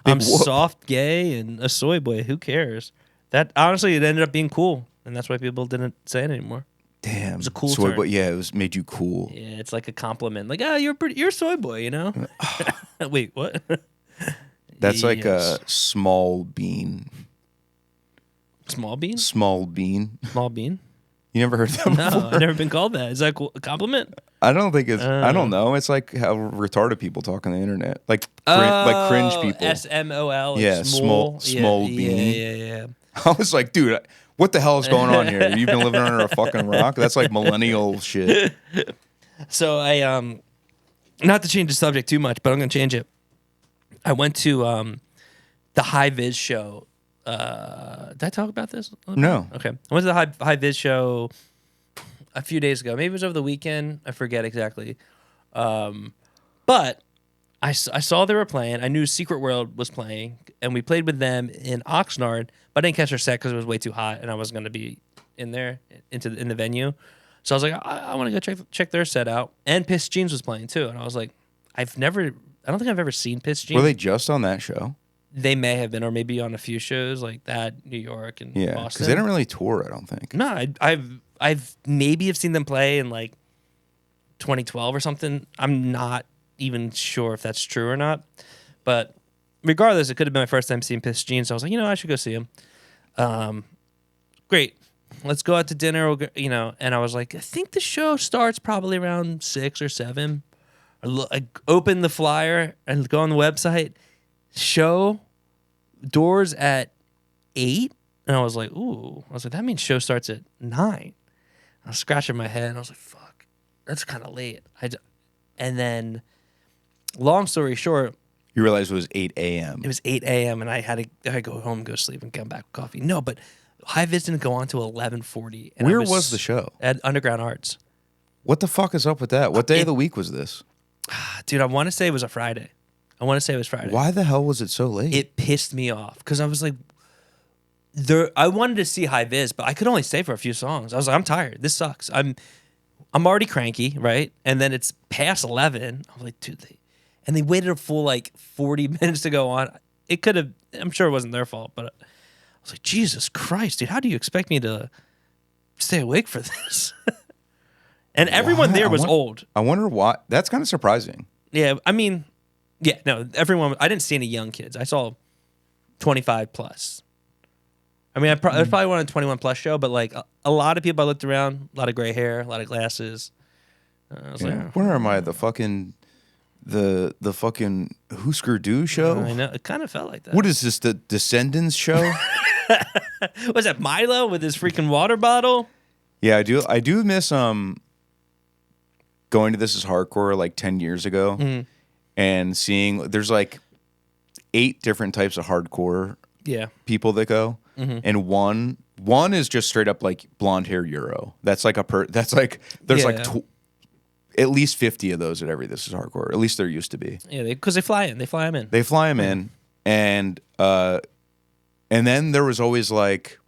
I'm soft, gay, and a soy boy. Who cares? That honestly, it ended up being cool, and that's why people didn't say it anymore. Damn, it was a cool soy term. boy. Yeah, it made you cool. Yeah, it's like a compliment. Like, you're a soy boy, you know? Wait, what? That's like a small bean. Small bean? Small bean. Small bean? You never heard that before? No, I've never been called that. Is that a compliment? I don't think it's. I don't know. It's like how retarded people talk on the internet, like cringe people. SMOL. Yeah, small bean. Yeah. I was like, dude, what the hell is going on here? You've been living under a fucking rock. That's like millennial shit. So I not to change the subject too much, but I'm gonna change it. I went to the High Viz show. Did I talk about this? No. Okay. I went to the High Viz show a few days ago. Maybe it was over the weekend. I forget exactly. But I saw they were playing. I knew Secret World was playing, and we played with them in Oxnard. But I didn't catch their set because it was way too hot, and I wasn't going to be in there in the venue. So I was like, I want to go check their set out. And Piss Jeans was playing too, and I was like, I don't think I've ever seen Piss Jeans. Were they just on that show? They may have been, or maybe on a few shows like that, New York and Boston. Because they didn't really tour, I don't think. No, I've maybe have seen them play in like 2012 or something. I'm not even sure if that's true or not. But regardless, it could have been my first time seeing Piss Jeans. So I was like, I should go see them. Great. Let's go out to dinner, and I was like, I think the show starts probably around 6 or 7. I open the flyer and go on the website. Show doors at 8, and I was like, ooh. I was like, that means show starts at 9. I was scratching my head, and I was like, fuck, that's kind of late. And then, long story short, You realized it was 8 a.m. It was 8 a.m. and I had to go home, go sleep, and come back with coffee. No, but High Vis didn't go on to 11:40. Where was the show? At Underground Arts. What the fuck is up with that? What day of the week was this? Dude, I want to say it was a Friday. Why the hell was it so late? It pissed me off because I was like, I wanted to see High Vis, but I could only stay for a few songs. I was like, I'm tired. This sucks. I'm already cranky, right? And then it's past 11. I was like, dude, they waited a full like 40 minutes to go on. It could have, I'm sure it wasn't their fault, but I was like, Jesus Christ, dude, how do you expect me to stay awake for this? And everyone there was old. I wonder why. That's kind of surprising. Yeah, I mean, yeah, no, everyone, I didn't see any young kids. I saw 25 plus. I mean, it was probably one of the 21 plus show, but like a lot of people I looked around, a lot of gray hair, a lot of glasses. I was like, where am I? The fucking Husker Du show? I know. It kind of felt like that. What is this, the Descendants show? Was that Milo with his freaking water bottle? Yeah, I do miss going to This Is Hardcore like 10 years ago and seeing there's like 8 different types of hardcore people that go. And one is just straight up like blonde hair Euro. That's like there's at least 50 of those at every This Is Hardcore. At least there used to be. Yeah, because they fly in. They fly them in. They fly them in, and then there was always like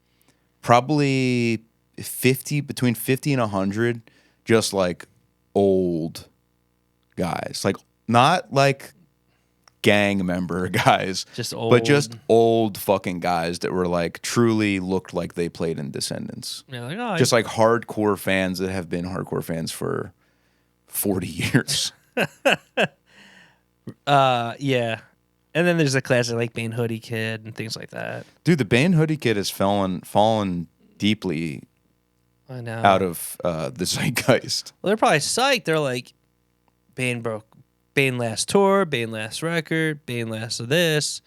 probably between 50 and 100, just like old guys, like not like gang member guys, but just old fucking guys that were like truly looked like they played in Descendants. Yeah, like, just like hardcore fans that have been hardcore fans for 40 years. Yeah. And then there's a classic like Bane Hoodie Kid and things like that. Dude, the Bane Hoodie Kid has fallen deeply out of the zeitgeist. Well, they're probably psyched. They're like, Bane last tour, Bane last record, Bane last of this.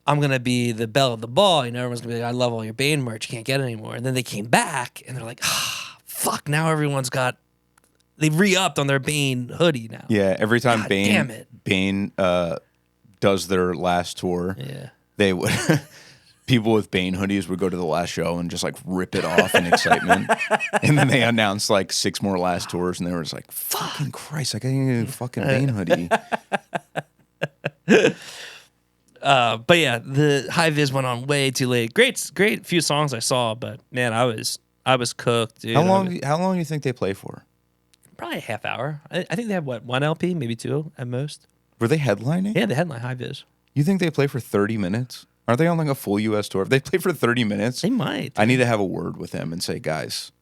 I'm going to be the belle of the ball. You know, everyone's going to be like, I love all your Bane merch. You can't get it anymore. And then they came back and they're like, fuck, now everyone's got, they've re-upped on their Bane hoodie now. Yeah, every time God Bane does their last tour, they would... People with Bane hoodies would go to the last show and just like rip it off in excitement. And then they announced like 6 more last tours and they were just like, fucking Christ, I got a fucking Bane hoodie. But yeah, the High Vis went on way too late. Great few songs I saw, but man, I was cooked, dude. How long do you think they play for? Probably a half hour. I think they have one LP, maybe 2 at most. Were they headlining? Yeah, they headline High Vis. You think they play for 30 minutes? Aren't they on like a full U.S. tour? If they play for 30 minutes, they might. I need to have a word with them and say, guys,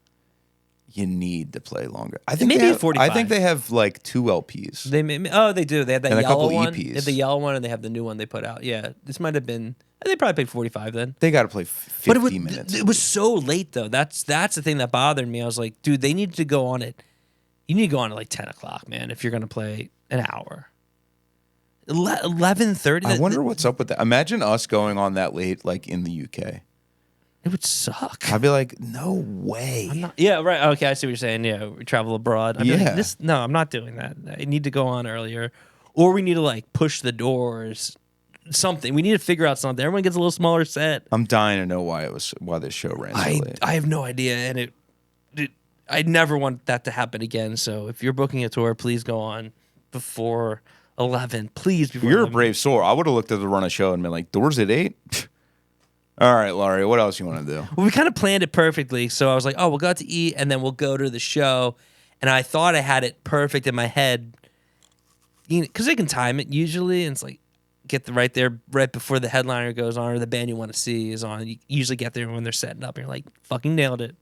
you need to play longer. I think maybe 45. I think they have like 2 LPs. They do. They have that and yellow one. EPs. They have the yellow one, and they have the new one they put out. Yeah, this might have been. They probably played 45 then. They got to play 50 minutes. It was so late though. That's the thing that bothered me. I was like, dude, they need to go on it. You need to go on at like 10 o'clock, man. If you're gonna play an hour. 11:30. I wonder what's up with that. Imagine us going on that late, like in the UK. It would suck. I'd be like, no way. Yeah, right. Okay, I see what you're saying. Yeah, we travel abroad. I'd be like, no, I'm not doing that. I need to go on earlier, or we need to like push the doors. Something. We need to figure out something. Everyone gets a little smaller set. I'm dying to know why this show ran so late. I have no idea, and I never want that to happen again. So if you're booking a tour, please go on before 11, please. Before You're 11. a brave soul. I would have looked at the run of show and been like, doors at 8? All right, Laurie, what else you want to do? Well, we kind of planned it perfectly. So I was like, we'll go out to eat, and then we'll go to the show. And I thought I had it perfect in my head. Because they can time it usually. And it's like, get right there right before the headliner goes on or the band you want to see is on. You usually get there when they're setting up. And you're like, fucking nailed it.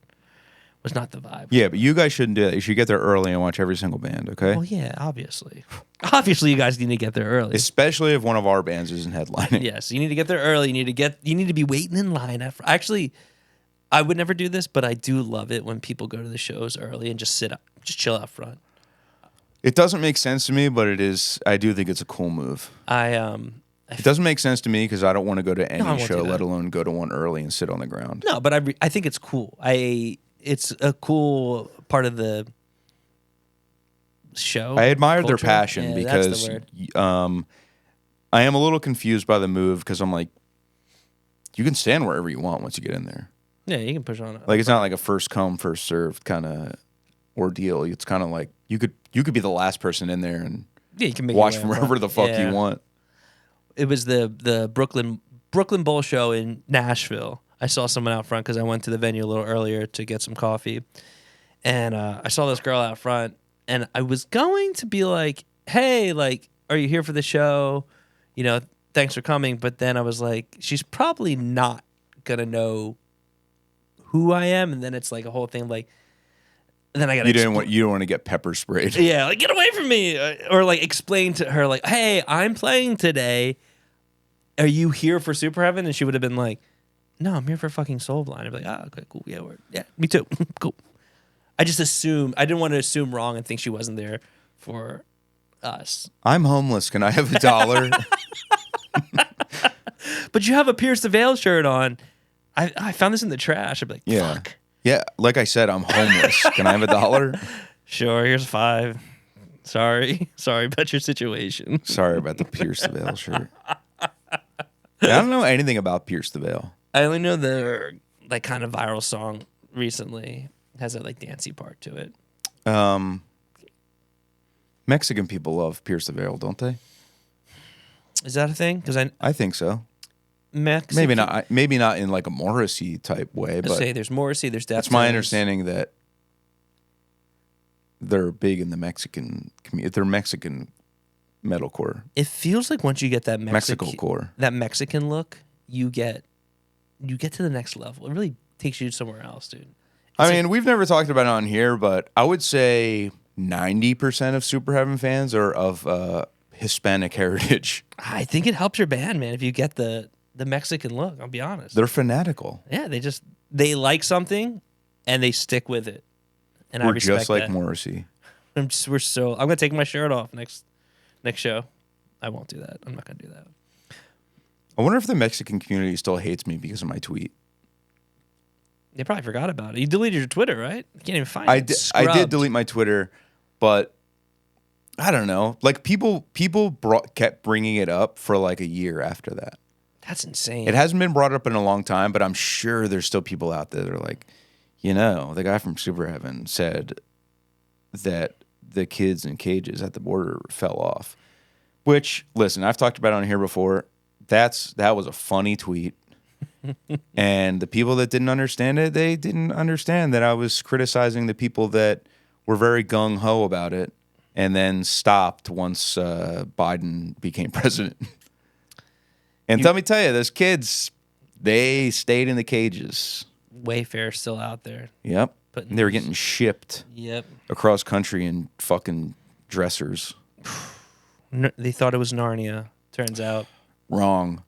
Was not the vibe. Yeah, but you guys shouldn't do that. You should get there early and watch every single band, okay? Well, yeah, obviously. Obviously, you guys need to get there early. Especially if one of our bands isn't headlining. Yes, you need to get there early. You need to be waiting in line. Actually, I would never do this, but I do love it when people go to the shows early and just just chill out front. It doesn't make sense to me, but it is. I do think it's a cool move. I It doesn't make sense to me because I don't want to go to any won't show, do that. let alone go to one early and sit on the ground. No, but I think it's cool. It's a cool part of the show. I admire their culture. passion Yeah, because that's the word. I am a little confused by the move because I'm like, you can stand wherever you want once you get in there. Yeah, you can push on it. Like it's not like a first come first served kind of ordeal. It's kind of like you could be the last person in there and you can make watch your from way wherever the fuck Yeah. you want. It was the Brooklyn Bowl show in Nashville. I saw someone out front because I went to the venue a little earlier to get some coffee, and I saw this girl out front, and I was going to be like, "Hey, like, are you here for the show? You know, thanks for coming." But then I was like, "She's probably not gonna know who I am," and then it's like a whole thing like. And then I got You don't want to get pepper sprayed. Yeah, like get away from me, or like explain to her like, "Hey, I'm playing today. Are you here for Super Heaven?" And she would have been like, "No, I'm here for fucking Soul Blind." I'd be like, "Oh, okay, cool, yeah, me too, cool." I just assumed I didn't want to assume wrong and think she wasn't there for us. I'm homeless. Can I have $1? But you have a Pierce the Veil shirt on. I found this in the trash. I'd be like, Yeah. fuck. Yeah, like I said, I'm homeless. Can I have $1? Sure, here's $5. Sorry about your situation. Sorry about the Pierce the Veil shirt. I don't know anything about Pierce the Veil. I only know their like kind of viral song recently. It has a like dancey part to it. Mexican people love Pierce the Veil, don't they? Is that a thing? Because I think so. Mexican, Maybe not in like a Morrissey type way, but say there's Morrissey, there's Deftones. it's my understanding that they're big in the Mexican community. They're Mexican metalcore. It feels like once you get that Mexico core. that Mexican look, you get to the next level. It really takes you somewhere else, dude. I mean, we've never talked about it on here, but I would say 90% of Super Heaven fans are of Hispanic heritage. I think it helps your band, man, if you get the Mexican look. I'll be honest. They're fanatical. Yeah, they like something and they stick with it. And I We're respect just like that. Morrissey. I'm gonna take my shirt off next show. I won't do that. I'm not gonna do that. I wonder if the Mexican community still hates me because of my tweet. They probably forgot about it. You deleted your Twitter, right? You can't even find it. I did delete my Twitter, but I don't know. Like people kept bringing it up for like a year after that. That's insane. It hasn't been brought up in a long time, but I'm sure there's still people out there that are like, you know, the guy from Super Heaven said that the kids in cages at the border fell off. Which, listen, I've talked about it on here before. That was a funny tweet. And the people that didn't understand it, they didn't understand that I was criticizing the people that were very gung-ho about it and then stopped once Biden became president. And let me tell you, those kids, they stayed in the cages. Wayfair's still out there. Yep. They were getting shipped across country in fucking dressers. They thought it was Narnia. Turns out. Wrong.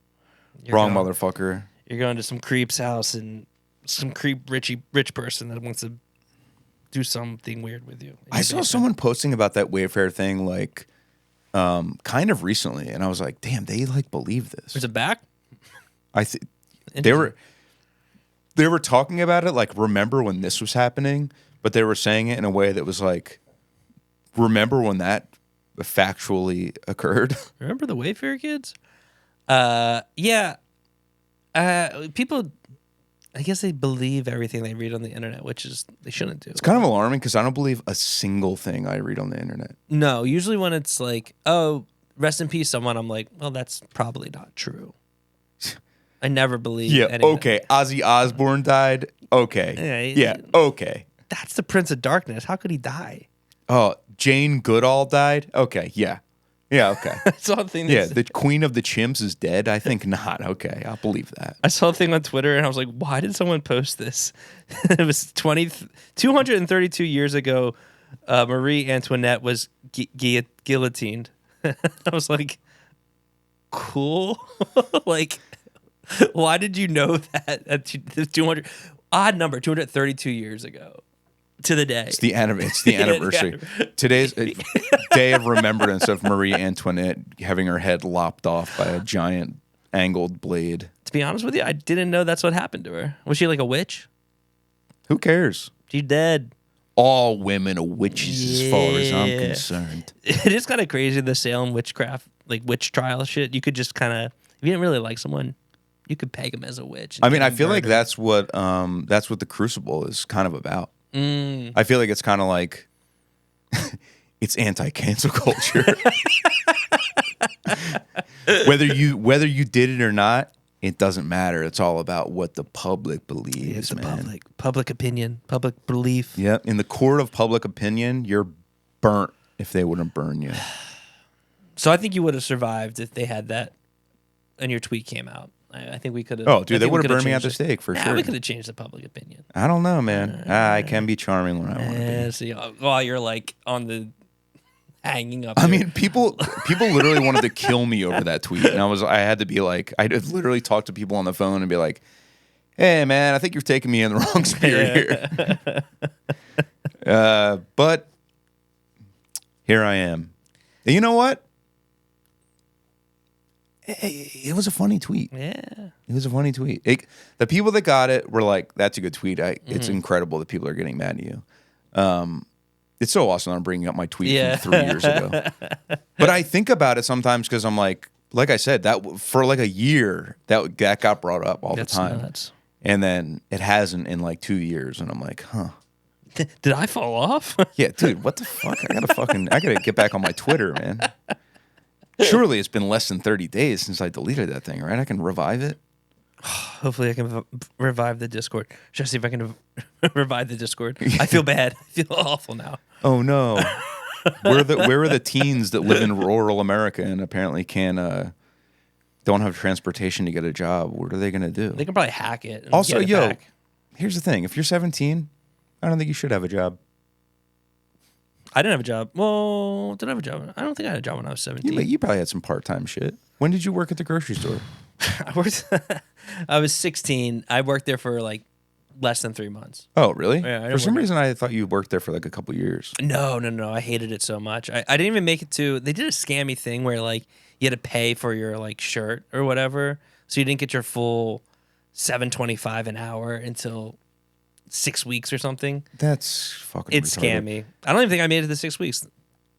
Motherfucker. You're going to some creep's house and some creep rich person that wants to do something weird with you. I saw someone posting about that Wayfair thing like kind of recently, and I was like, damn, they like believe this. Is it back? They were talking about it like, remember when this was happening, but they were saying it in a way that was like, remember when that factually occurred. Remember the Wayfair kids? Yeah. People, I guess they believe everything they read on the internet, which is they shouldn't do. It's kind of alarming because I don't believe a single thing I read on the internet. No, usually when it's like, oh, rest in peace, someone, I'm like, well, that's probably not true. I never believe. Okay. Ozzy Osbourne died. Okay. Yeah. Okay. That's the Prince of Darkness. How could he die? Oh, Jane Goodall died. Okay. Yeah. Yeah. Okay. I saw a thing. Yeah. The Queen of the Chimps is dead. I think not. Okay. I'll believe that. I saw a thing on Twitter and I was like, why did someone post this? It was 232 years ago. Marie Antoinette was guillotined. I was like, cool. Like, why did you know that at 200 odd number 232 years ago? To the day. It's the anniversary. Today's day of remembrance of Marie Antoinette having her head lopped off by a giant angled blade. To be honest with you, I didn't know that's what happened to her. Was she like a witch? Who cares? She's dead. All women are witches as far as I'm concerned. It is kind of crazy, the Salem witchcraft, like witch trial shit. You could just kind of, if you didn't really like someone, you could peg them as a witch. I mean, I feel like that's what the Crucible is kind of about. I feel like it's kind of like it's anti-cancel culture. whether you did it or not, it doesn't matter. It's all about what the public believes, it's man. Public opinion, public belief. Yeah, in the court of public opinion, you're burnt if they wouldn't burn you. So I think you would have survived if they had that and your tweet came out. I think we could have. Oh, dude, they would have burned me at the stake for sure. We could have changed the public opinion. I don't know, man. I can be charming when I want to be. See, while you're like on the hanging up. I mean, people literally wanted to kill me over that tweet, and I had to be like, I'd literally talk to people on the phone and be like, "Hey, man, I think you're taking me in the wrong spirit here." But here I am. And you know what? It was a funny tweet. Yeah. It was a funny tweet. The people that got it were like, that's a good tweet. It's incredible that people are getting mad at you. It's so awesome that I'm bringing up my tweet from 3 years ago. But I think about it sometimes because I'm like I said, that for like a year, that got brought up all the time. Nuts. And then it hasn't in like 2 years. And I'm like, huh. Did I fall off? Yeah, dude, what the fuck? I gotta get back on my Twitter, man. Surely it's been less than 30 days since I deleted that thing, right? I can revive it. Hopefully I can revive the Discord. Should I see if I can revive the Discord? I feel bad. I feel awful now. Oh, no. Where are the teens that live in rural America and apparently don't have transportation to get a job? What are they going to do? They can probably hack it. And Also, get it back. Here's the thing. If you're 17, I don't think you should have a job. I didn't have a job. Well, did I have a job? I don't think I had a job when I was 17. You probably had some part-time shit. When did you work at the grocery store? I was 16. I worked there for like less than 3 months. Oh, really? Yeah, for some reason, I thought you worked there for like a couple years. No. I hated it so much. I didn't even make it to. They did a scammy thing where like you had to pay for your like shirt or whatever, so you didn't get your full $7.25 an hour until 6 weeks or something. That's fucking. It's retarded. scammy. I don't even think I made it to 6 weeks.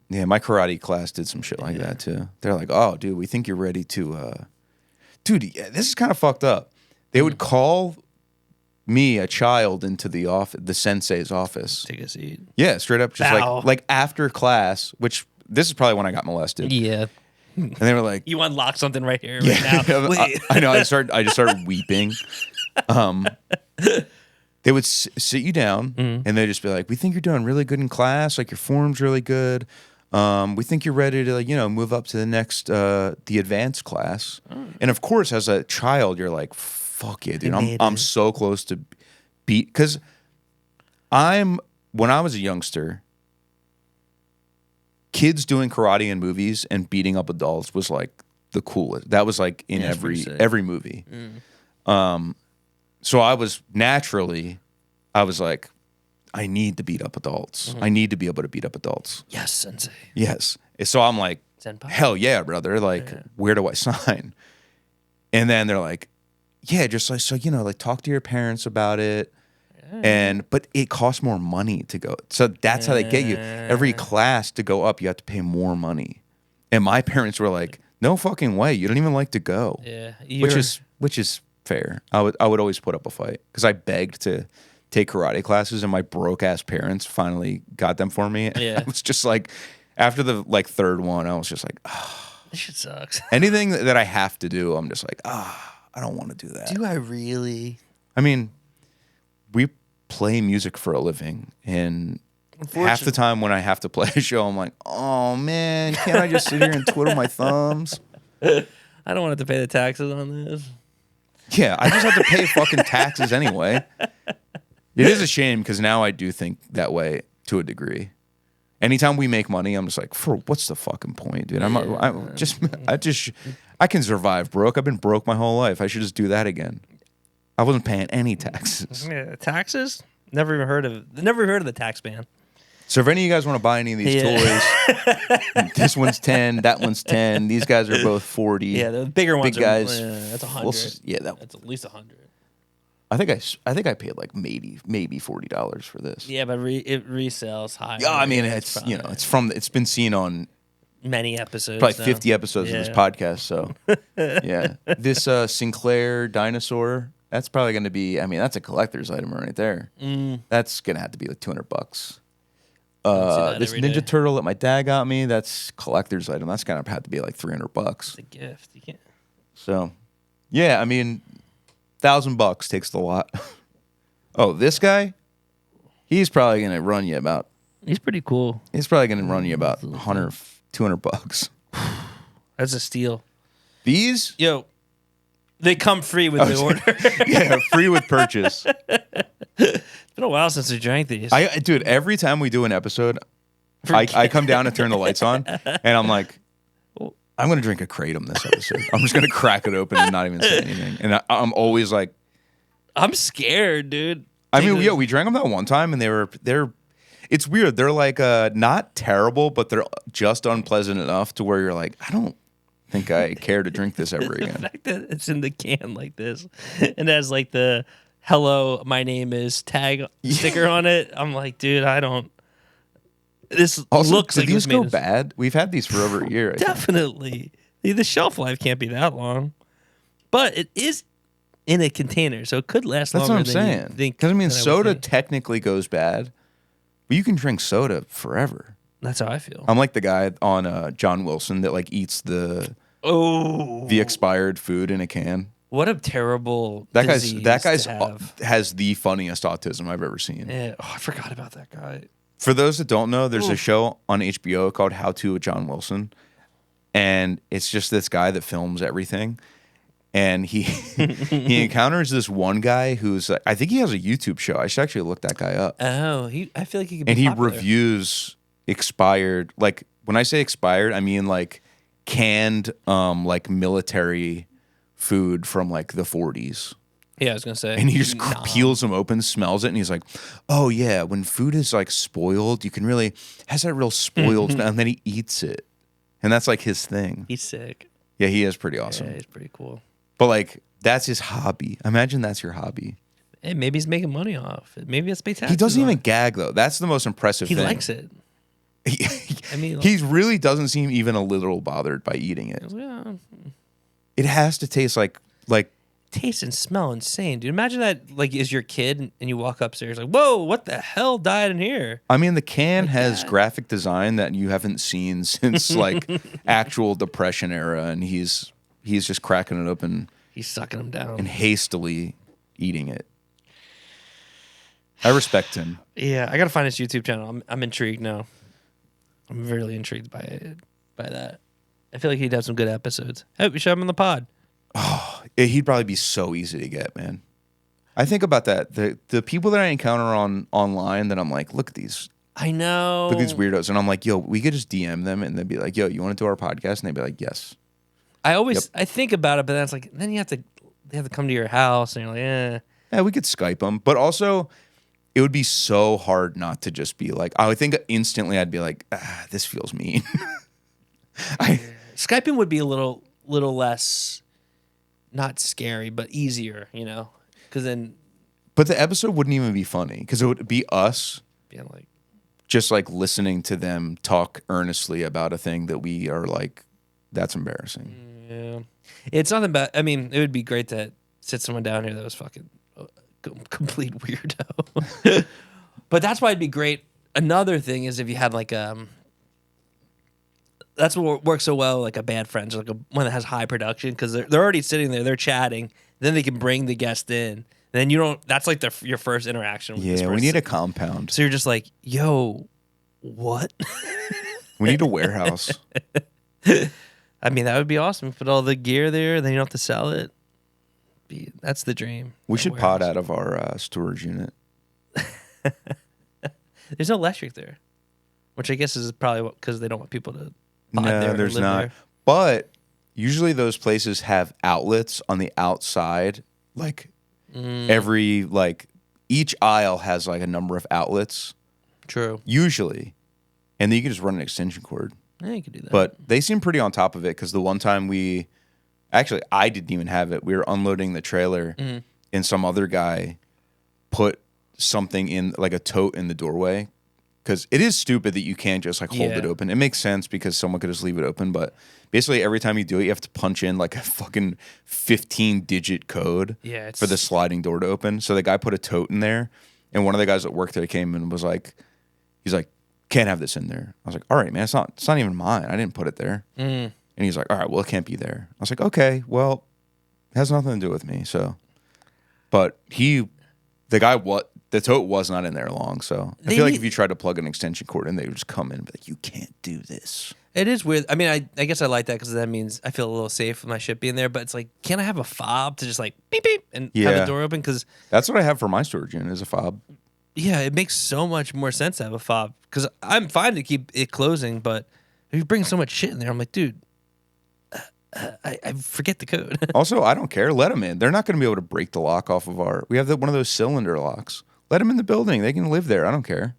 Yeah, my karate class did some shit like that too. They're like, "Oh, dude, we think you're ready to." Dude, this is kind of fucked up. They would call me, a child, into the office, the sensei's office. Take a seat. Yeah, straight up, just Bow. like after class. Which this is probably when I got molested. Yeah. And they were like, "You unlock something right here, right now." Wait. I know. I just started weeping. They would sit you down and they'd just be like, "We think you're doing really good in class. Like your form's really good. We think you're ready to move up to the next the advanced class." And of course, as a child, you're like, "Fuck yeah, dude! I'm so close to beat." Because when I was a youngster, kids doing karate in movies and beating up adults was like the coolest. That was like in every movie. So I was like, I need to beat up adults. I need to be able to beat up adults. Yes, sensei. Yes. So I'm like, Senpai. hell yeah, brother. Like, where do I sign? And then they're like, yeah, just like, so, like talk to your parents about it. But it costs more money to go. So that's how they get you. Every class to go up, you have to pay more money. And my parents were like, no fucking way. You don't even like to go. Yeah. Which is fair. I would always put up a fight because I begged to take karate classes and my broke ass parents finally got them for me. Yeah. I was just like, after the third one, I was just like, this shit sucks. Anything that I have to do, I'm just like, I don't want to do that. Do I really? I mean, we play music for a living, and half the time when I have to play a show, I'm like, oh man, can't I just sit here and twiddle my thumbs? I don't want to have to pay the taxes on this. Yeah, I just have to pay fucking taxes anyway. It is a shame because now I do think that way to a degree. Anytime we make money, I'm just like, for what's the fucking point, dude? I can survive broke. I've been broke my whole life. I should just do that again. I wasn't paying any taxes. Yeah, taxes? Never even heard of the tax man. So if any of you guys want to buy any of these toys, this one's 10, that one's 10. These guys are both 40. Yeah, the bigger ones big guys. That's 100. That's at least 100. I think I paid like maybe $40 for this. Yeah, but it resells high. Yeah, I mean it's been seen on many episodes, probably 50 episodes of this podcast. So yeah, this Sinclair dinosaur. That's probably going to be. I mean, that's a collector's item right there. That's going to have to be like $200. This Ninja Turtle that my dad got me, that's collector's item. That's gonna have to be like $300. It's a gift. You can't. So, yeah, I mean, $1,000 takes the lot. Oh, this guy, he's probably gonna run you about. He's pretty cool. He's probably gonna run you about $200. That's a steal. These, they come free with the order. Yeah, free with purchase. It's been a while since we drank these. Dude, every time we do an episode, I come down and turn the lights on, and I'm like, I'm going to drink a Kratom this episode. I'm just going to crack it open and not even say anything. And I'm always like, I'm scared, dude. I mean, we drank them that one time, and they're. It's weird. They're like not terrible, but they're just unpleasant enough to where you're like, I don't think I care to drink this ever again. The fact that it's in the can like this, and has like the "Hello, my name is" tag sticker on it. I'm like, dude, I don't. This also, looks like these go bad. We've had these for over a year. Definitely, the shelf life can't be that long, but it is in a container, so it could last That's longer. That's what I'm saying. Because I mean, soda technically goes bad, but you can drink soda forever. That's how I feel. I'm like the guy on John Wilson that like eats the expired food in a can. What a terrible that guy's has the funniest autism I've ever seen. Yeah. Oh, I forgot about that guy. For those that don't know, there's a show on HBO called How To with John Wilson, and it's just this guy that films everything, and he he encounters this one guy who's I think he has a YouTube show. I should actually look that guy up. Oh, I feel like he could be and he popular. Reviews expired. Like when I say expired, I mean like canned like military food from like the 40s. Yeah, I was gonna say. And he just peels them open, smells it, and he's like, "Oh yeah, when food is like spoiled, you can really has that real spoiled smell." And then he eats it, and that's like his thing. He's sick. Yeah, he is pretty awesome. Yeah, he's pretty cool. But like, that's his hobby. Imagine that's your hobby. Hey, maybe he's making money off it. Maybe it's spectacular. He doesn't even gag though. That's the most impressive thing. He likes it. I mean, he really doesn't seem even a little bothered by eating it. Yeah. It has to taste like. Taste and smell insane, dude. Imagine that, like, as your kid and you walk upstairs, like, whoa, what the hell died in here? I mean, the can has graphic design that you haven't seen since like actual Depression era, and he's just cracking it open. He's sucking them down and hastily eating it. I respect him. Yeah, I gotta find his YouTube channel. I'm intrigued now. I'm really intrigued by that. I feel like he'd have some good episodes. Hey, we should have him on the pod. Oh, he'd probably be so easy to get, man. I think about that. The people that I encounter online that I'm like, look at these. I know. Look at these weirdos. And I'm like, yo, we could just DM them and they'd be like, yo, you want to do our podcast? And they'd be like, yes. I think about it, but then it's like, then they have to come to your house and you're like, Yeah, we could Skype them. But also, it would be so hard not to just be like, I would think instantly I'd be like, this feels mean. Skyping would be a little less... not scary, but easier, because then. But the episode wouldn't even be funny because it would be us being like, just like listening to them talk earnestly about a thing that we are like, that's embarrassing. Yeah, it's nothing bad. I mean, it would be great to sit someone down here that was fucking complete weirdo. But that's why it'd be great. Another thing is if you had like that's what works so well, like a Bad Friends, like one that has high production, because they're already sitting there, they're chatting, then they can bring the guest in, and then you don't. That's like your first interaction with this person. We need a compound. So you're just like, yo, what? We need a warehouse. I mean, that would be awesome. Put all the gear there, then you don't have to sell it. That's the dream. We should pod out of our storage unit. There's no electric there, which I guess is probably because they don't want people to. No, there's not. There. But usually those places have outlets on the outside, like every like each aisle has like a number of outlets. True. Usually. And then you can just run an extension cord. Yeah, you could do that. But they seem pretty on top of it because the one time I didn't even have it. We were unloading the trailer and some other guy put something in, like a tote in the doorway. Because it is stupid that you can't just like hold it open. It makes sense because someone could just leave it open. But basically every time you do it, you have to punch in like a fucking 15-digit code for the sliding door to open. So the guy put a tote in there. And one of the guys that worked there came and was like, he's like, can't have this in there. I was like, all right, man, it's not even mine. I didn't put it there. And he's like, all right, well, it can't be there. I was like, okay, well, it has nothing to do with me. So, but the tote was not in there long. So I feel like if you tried to plug an extension cord in, they would just come in and be like, you can't do this. It is weird. I mean, I guess I like that because that means I feel a little safe with my shit being there. But it's like, can't I have a fob to just like beep beep and have the door open? Because that's what I have for my storage unit is a fob. Yeah, it makes so much more sense to have a fob because I'm fine to keep it closing, but if you bring so much shit in there, I'm like, dude, I forget the code. Also, I don't care. Let them in. They're not going to be able to break the lock off of one of those cylinder locks. Let them in the building. They can live there. I don't care.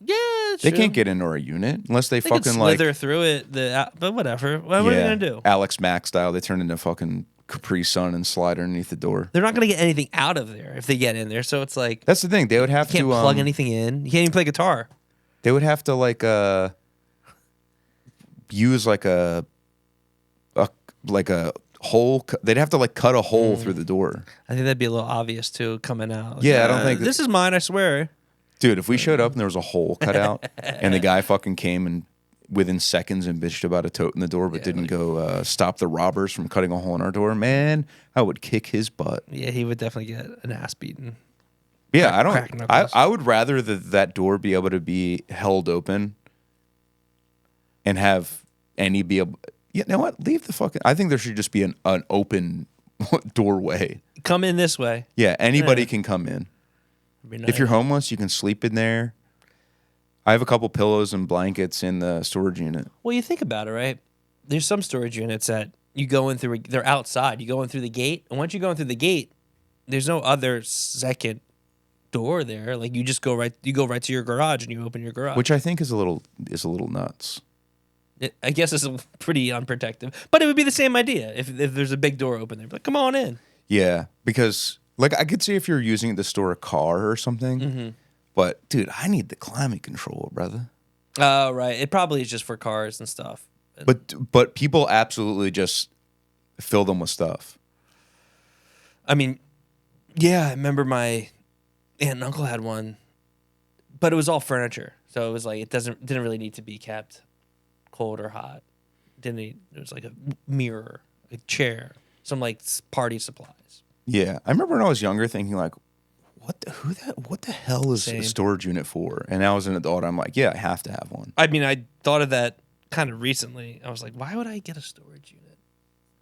Yeah, they can't get into our unit unless they fucking can slither through it. But whatever. What are they gonna do? Alex Mack style. They turn into fucking Capri Sun and slide underneath the door. They're not gonna get anything out of there if they get in there. So it's like that's the thing. They would have to plug anything in. You can't even play guitar. They would have to like use like a hole. They'd have to like cut a hole through the door. I think that'd be a little obvious too coming out. Like, yeah, I don't think this is mine. I swear. Dude, if we showed up and there was a hole cut out and the guy fucking came and within seconds and bitched about a tote in the door but didn't go stop the robbers from cutting a hole in our door, man, I would kick his butt. Yeah, he would definitely get an ass beaten. Yeah, I would rather that door be able to be held open and have any be able. You know what? Leave the fucking. I think there should just be an open doorway. Come in this way. Yeah, anybody can come in. Nice. If you're homeless, you can sleep in there. I have a couple pillows and blankets in the storage unit. Well, you think about it, right? There's some storage units that you go in through. They're outside. You go in through the gate, and once you go in through the gate, there's no other second door there. Like you just go right. You go right to your garage and you open your garage, which I think is a little nuts. I guess it's pretty unprotected, but it would be the same idea if there's a big door open there. Like, come on in. Yeah, because like I could see if you're using it to store a car or something, but dude, I need the climate control, brother. Oh, right. It probably is just for cars and stuff. But people absolutely just fill them with stuff. I mean, yeah, I remember my aunt and uncle had one, but it was all furniture, so it was like didn't really need to be kept cold or hot. It was like a mirror, a chair, some like party supplies. Yeah, I remember when I was younger thinking like, what the hell is a storage unit for? And now as an adult, I'm like, yeah, I have to have one. I mean, I thought of that kind of recently. I was like, why would I get a storage unit?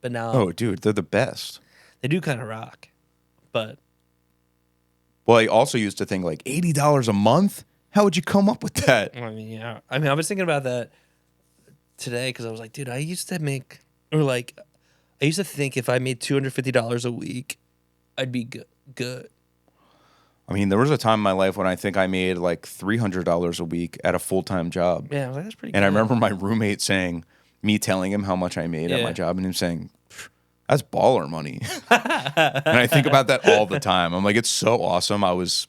But now, oh, dude, they're the best. They do kind of rock, but well, I also used to think like $80 a month. How would you come up with that? I mean, yeah. I mean, I was thinking about that today because I was like, dude, I used to think if I made $250 a week, I'd be good. I mean, there was a time in my life when I think I made like $300 a week at a full-time job. Yeah, I was like, that's pretty good. And I remember my roommate me telling him how much I made at my job and him saying, that's baller money. And I think about that all the time. I'm like, it's so awesome. I was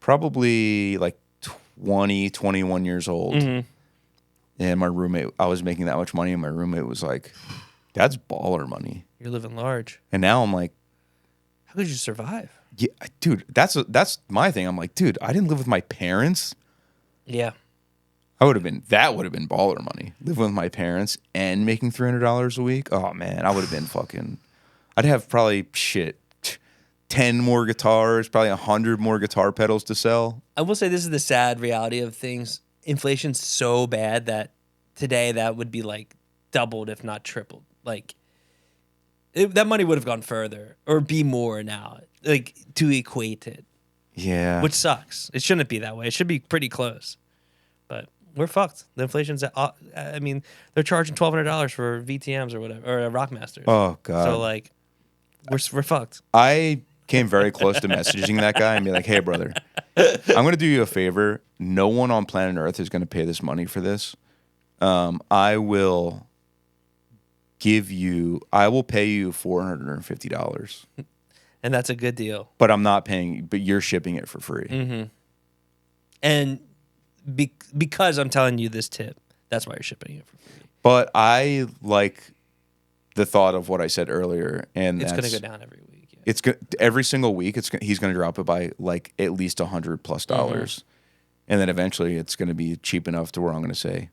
probably like 20, 21 years old. And my roommate, I was making that much money, and my roommate was like, that's baller money. You're living large. And now I'm like, how could you survive? Yeah, dude, that's my thing. I'm like, dude, I didn't live with my parents. Yeah. That would have been baller money. Living with my parents and making $300 a week. Oh man, I would have been fucking. I'd have probably 10 more guitars, probably 100 more guitar pedals to sell. I will say this is the sad reality of things. Inflation's so bad that today that would be like doubled, if not tripled. Like that money would have gone further or be more now, like to equate it. Yeah, which sucks. It shouldn't be that way. It should be pretty close, but we're fucked. The inflation's. I mean, they're charging $1,200 for VTMs or whatever, or Rockmasters. Oh god. So like, we're fucked. I came very close to messaging that guy and be like, hey, brother, I'm going to do you a favor. No one on planet Earth is going to pay this money for this. I will pay you $450. And that's a good deal. But I'm not paying, but you're shipping it for free. Mm-hmm. And because I'm telling you this tip, that's why you're shipping it for free. But I like the thought of what I said earlier, and it's going to go down every week. Yeah. It's every single week. He's going to drop it by like at least $100+, and then eventually it's going to be cheap enough to where I'm going to say,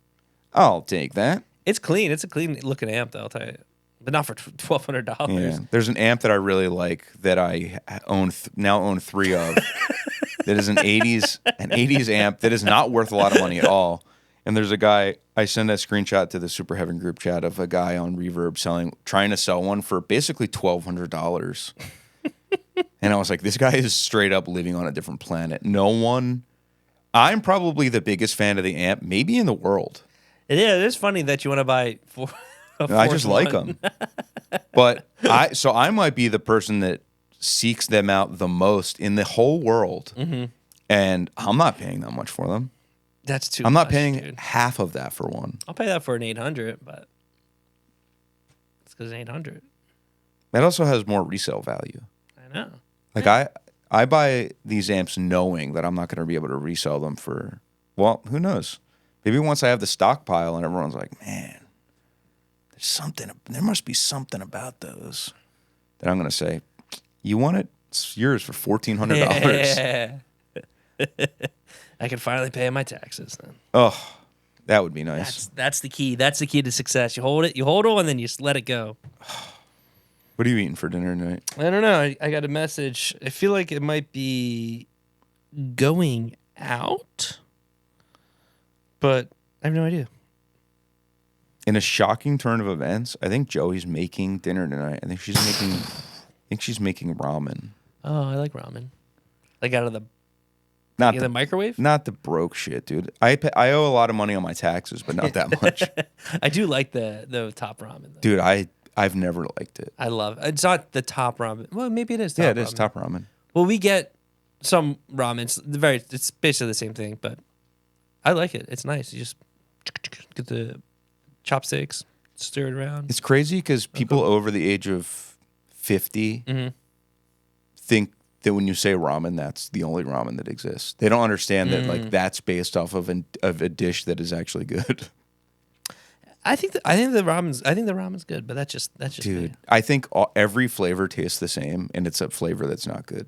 "I'll take that." It's clean. It's a clean looking amp, though. I'll tell you, but not for $1,200. Yeah, there's an amp that I really like that I now own 3 of. That is an 80s amp that is not worth a lot of money at all. And there's a guy, I sent a screenshot to the Super Heaven group chat of a guy on Reverb trying to sell one for basically $1,200. And I was like, this guy is straight up living on a different planet. I'm probably the biggest fan of the amp, maybe in the world. It is funny that you want to buy I just like them. But I might be the person that seeks them out the most in the whole world. Mm-hmm. And I'm not paying that much for them. That's too I'm not much, paying dude. half of that for one. I'll pay that for an 800, but it's because 800. That also has more resale value. I know. Like I buy these amps knowing that I'm not going to be able to resell them for, well, who knows? Maybe once I have the stockpile and everyone's like, man, there must be something about those. Then I'm going to say, you want it? It's yours for $1,400. Yeah. I can finally pay my taxes then. Oh, that would be nice. That's the key. That's the key to success. You hold on, and then you just let it go. What are you eating for dinner tonight? I don't know. I got a message. I feel like it might be going out, but I have no idea. In a shocking turn of events, I think Joey's making dinner tonight. I think she's making ramen. Oh, I like ramen. Like out of the microwave? Not the broke shit, dude. I owe a lot of money on my taxes, but not that much. I do like the top ramen, though. Dude, I've never liked it. I love it. It's not the top ramen. Well, maybe it is top ramen. Yeah, it is top ramen. Well, we get some ramens. It's basically the same thing, but I like it. It's nice. You just get the chopsticks, stir it around. It's crazy because people over the age of 50 think that when you say ramen, that's the only ramen that exists. They don't understand that like that's based off of a dish that is actually good. I think the ramen's good, but that's just dude. me. I think every flavor tastes the same, and it's a flavor that's not good.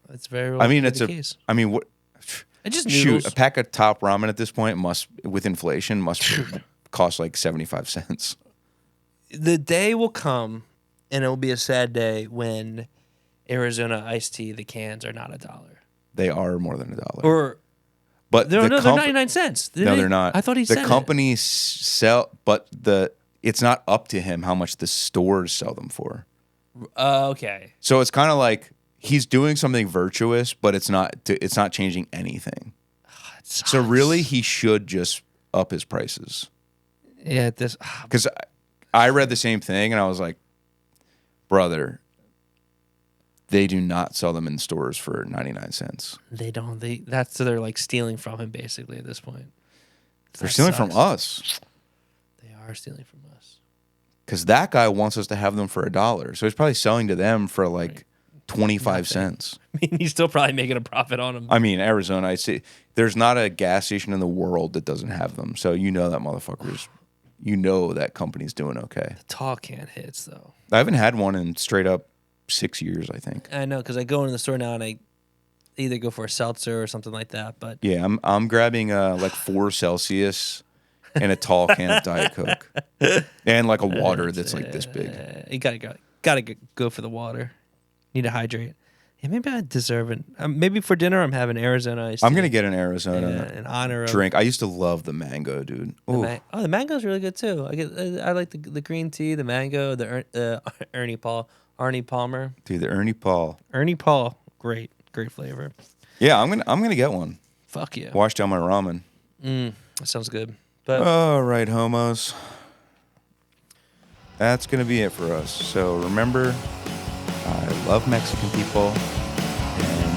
That's very well. I mean, the case. I mean, what? It's just noodles. Shoot, a pack of top ramen at this point with inflation must cost like 75 cents. The day will come, and it will be a sad day when Arizona iced tea, the cans are not $1. They are more than $1. But they're 99 cents. They're not. I thought he said the company sell, but it's not up to him how much the stores sell them for. Okay. So it's kind of like he's doing something virtuous, but it's not changing anything. So really, he should just up his prices. Yeah, because I read the same thing and I was like, brother, they do not sell them in stores for 99 cents. They don't. So they're like stealing from him basically at this point. They're stealing from us. They are stealing from us. Because that guy wants us to have them for $1, so he's probably selling to them for like 25 cents. I mean, he's still probably making a profit on them. I mean, Arizona, I see. There's not a gas station in the world that doesn't have them, so you know that motherfuckers. You know that company's doing okay. The tall can hits though. I haven't had one in straight up 6 years, I think. I know, because I go into the store now and I either go for a seltzer or something like that. But yeah, I'm grabbing like 4 Celsius and a tall can of Diet Coke and like a water that's like this big. You gotta go for the water. Need to hydrate. Yeah, maybe I deserve it. Maybe for dinner I'm having Arizona iced tea. I'm gonna get an Arizona in honor of drink. I used to love the mango, dude. The mango's really good too. I like the green tea, the mango, the Arnie Palmer. Dude, the Ernie Paul. Ernie Paul, great flavor. Yeah, I'm gonna get one. Fuck yeah. Wash down my ramen. That sounds good. But all right, homos. That's gonna be it for us. So remember, I love Mexican people, and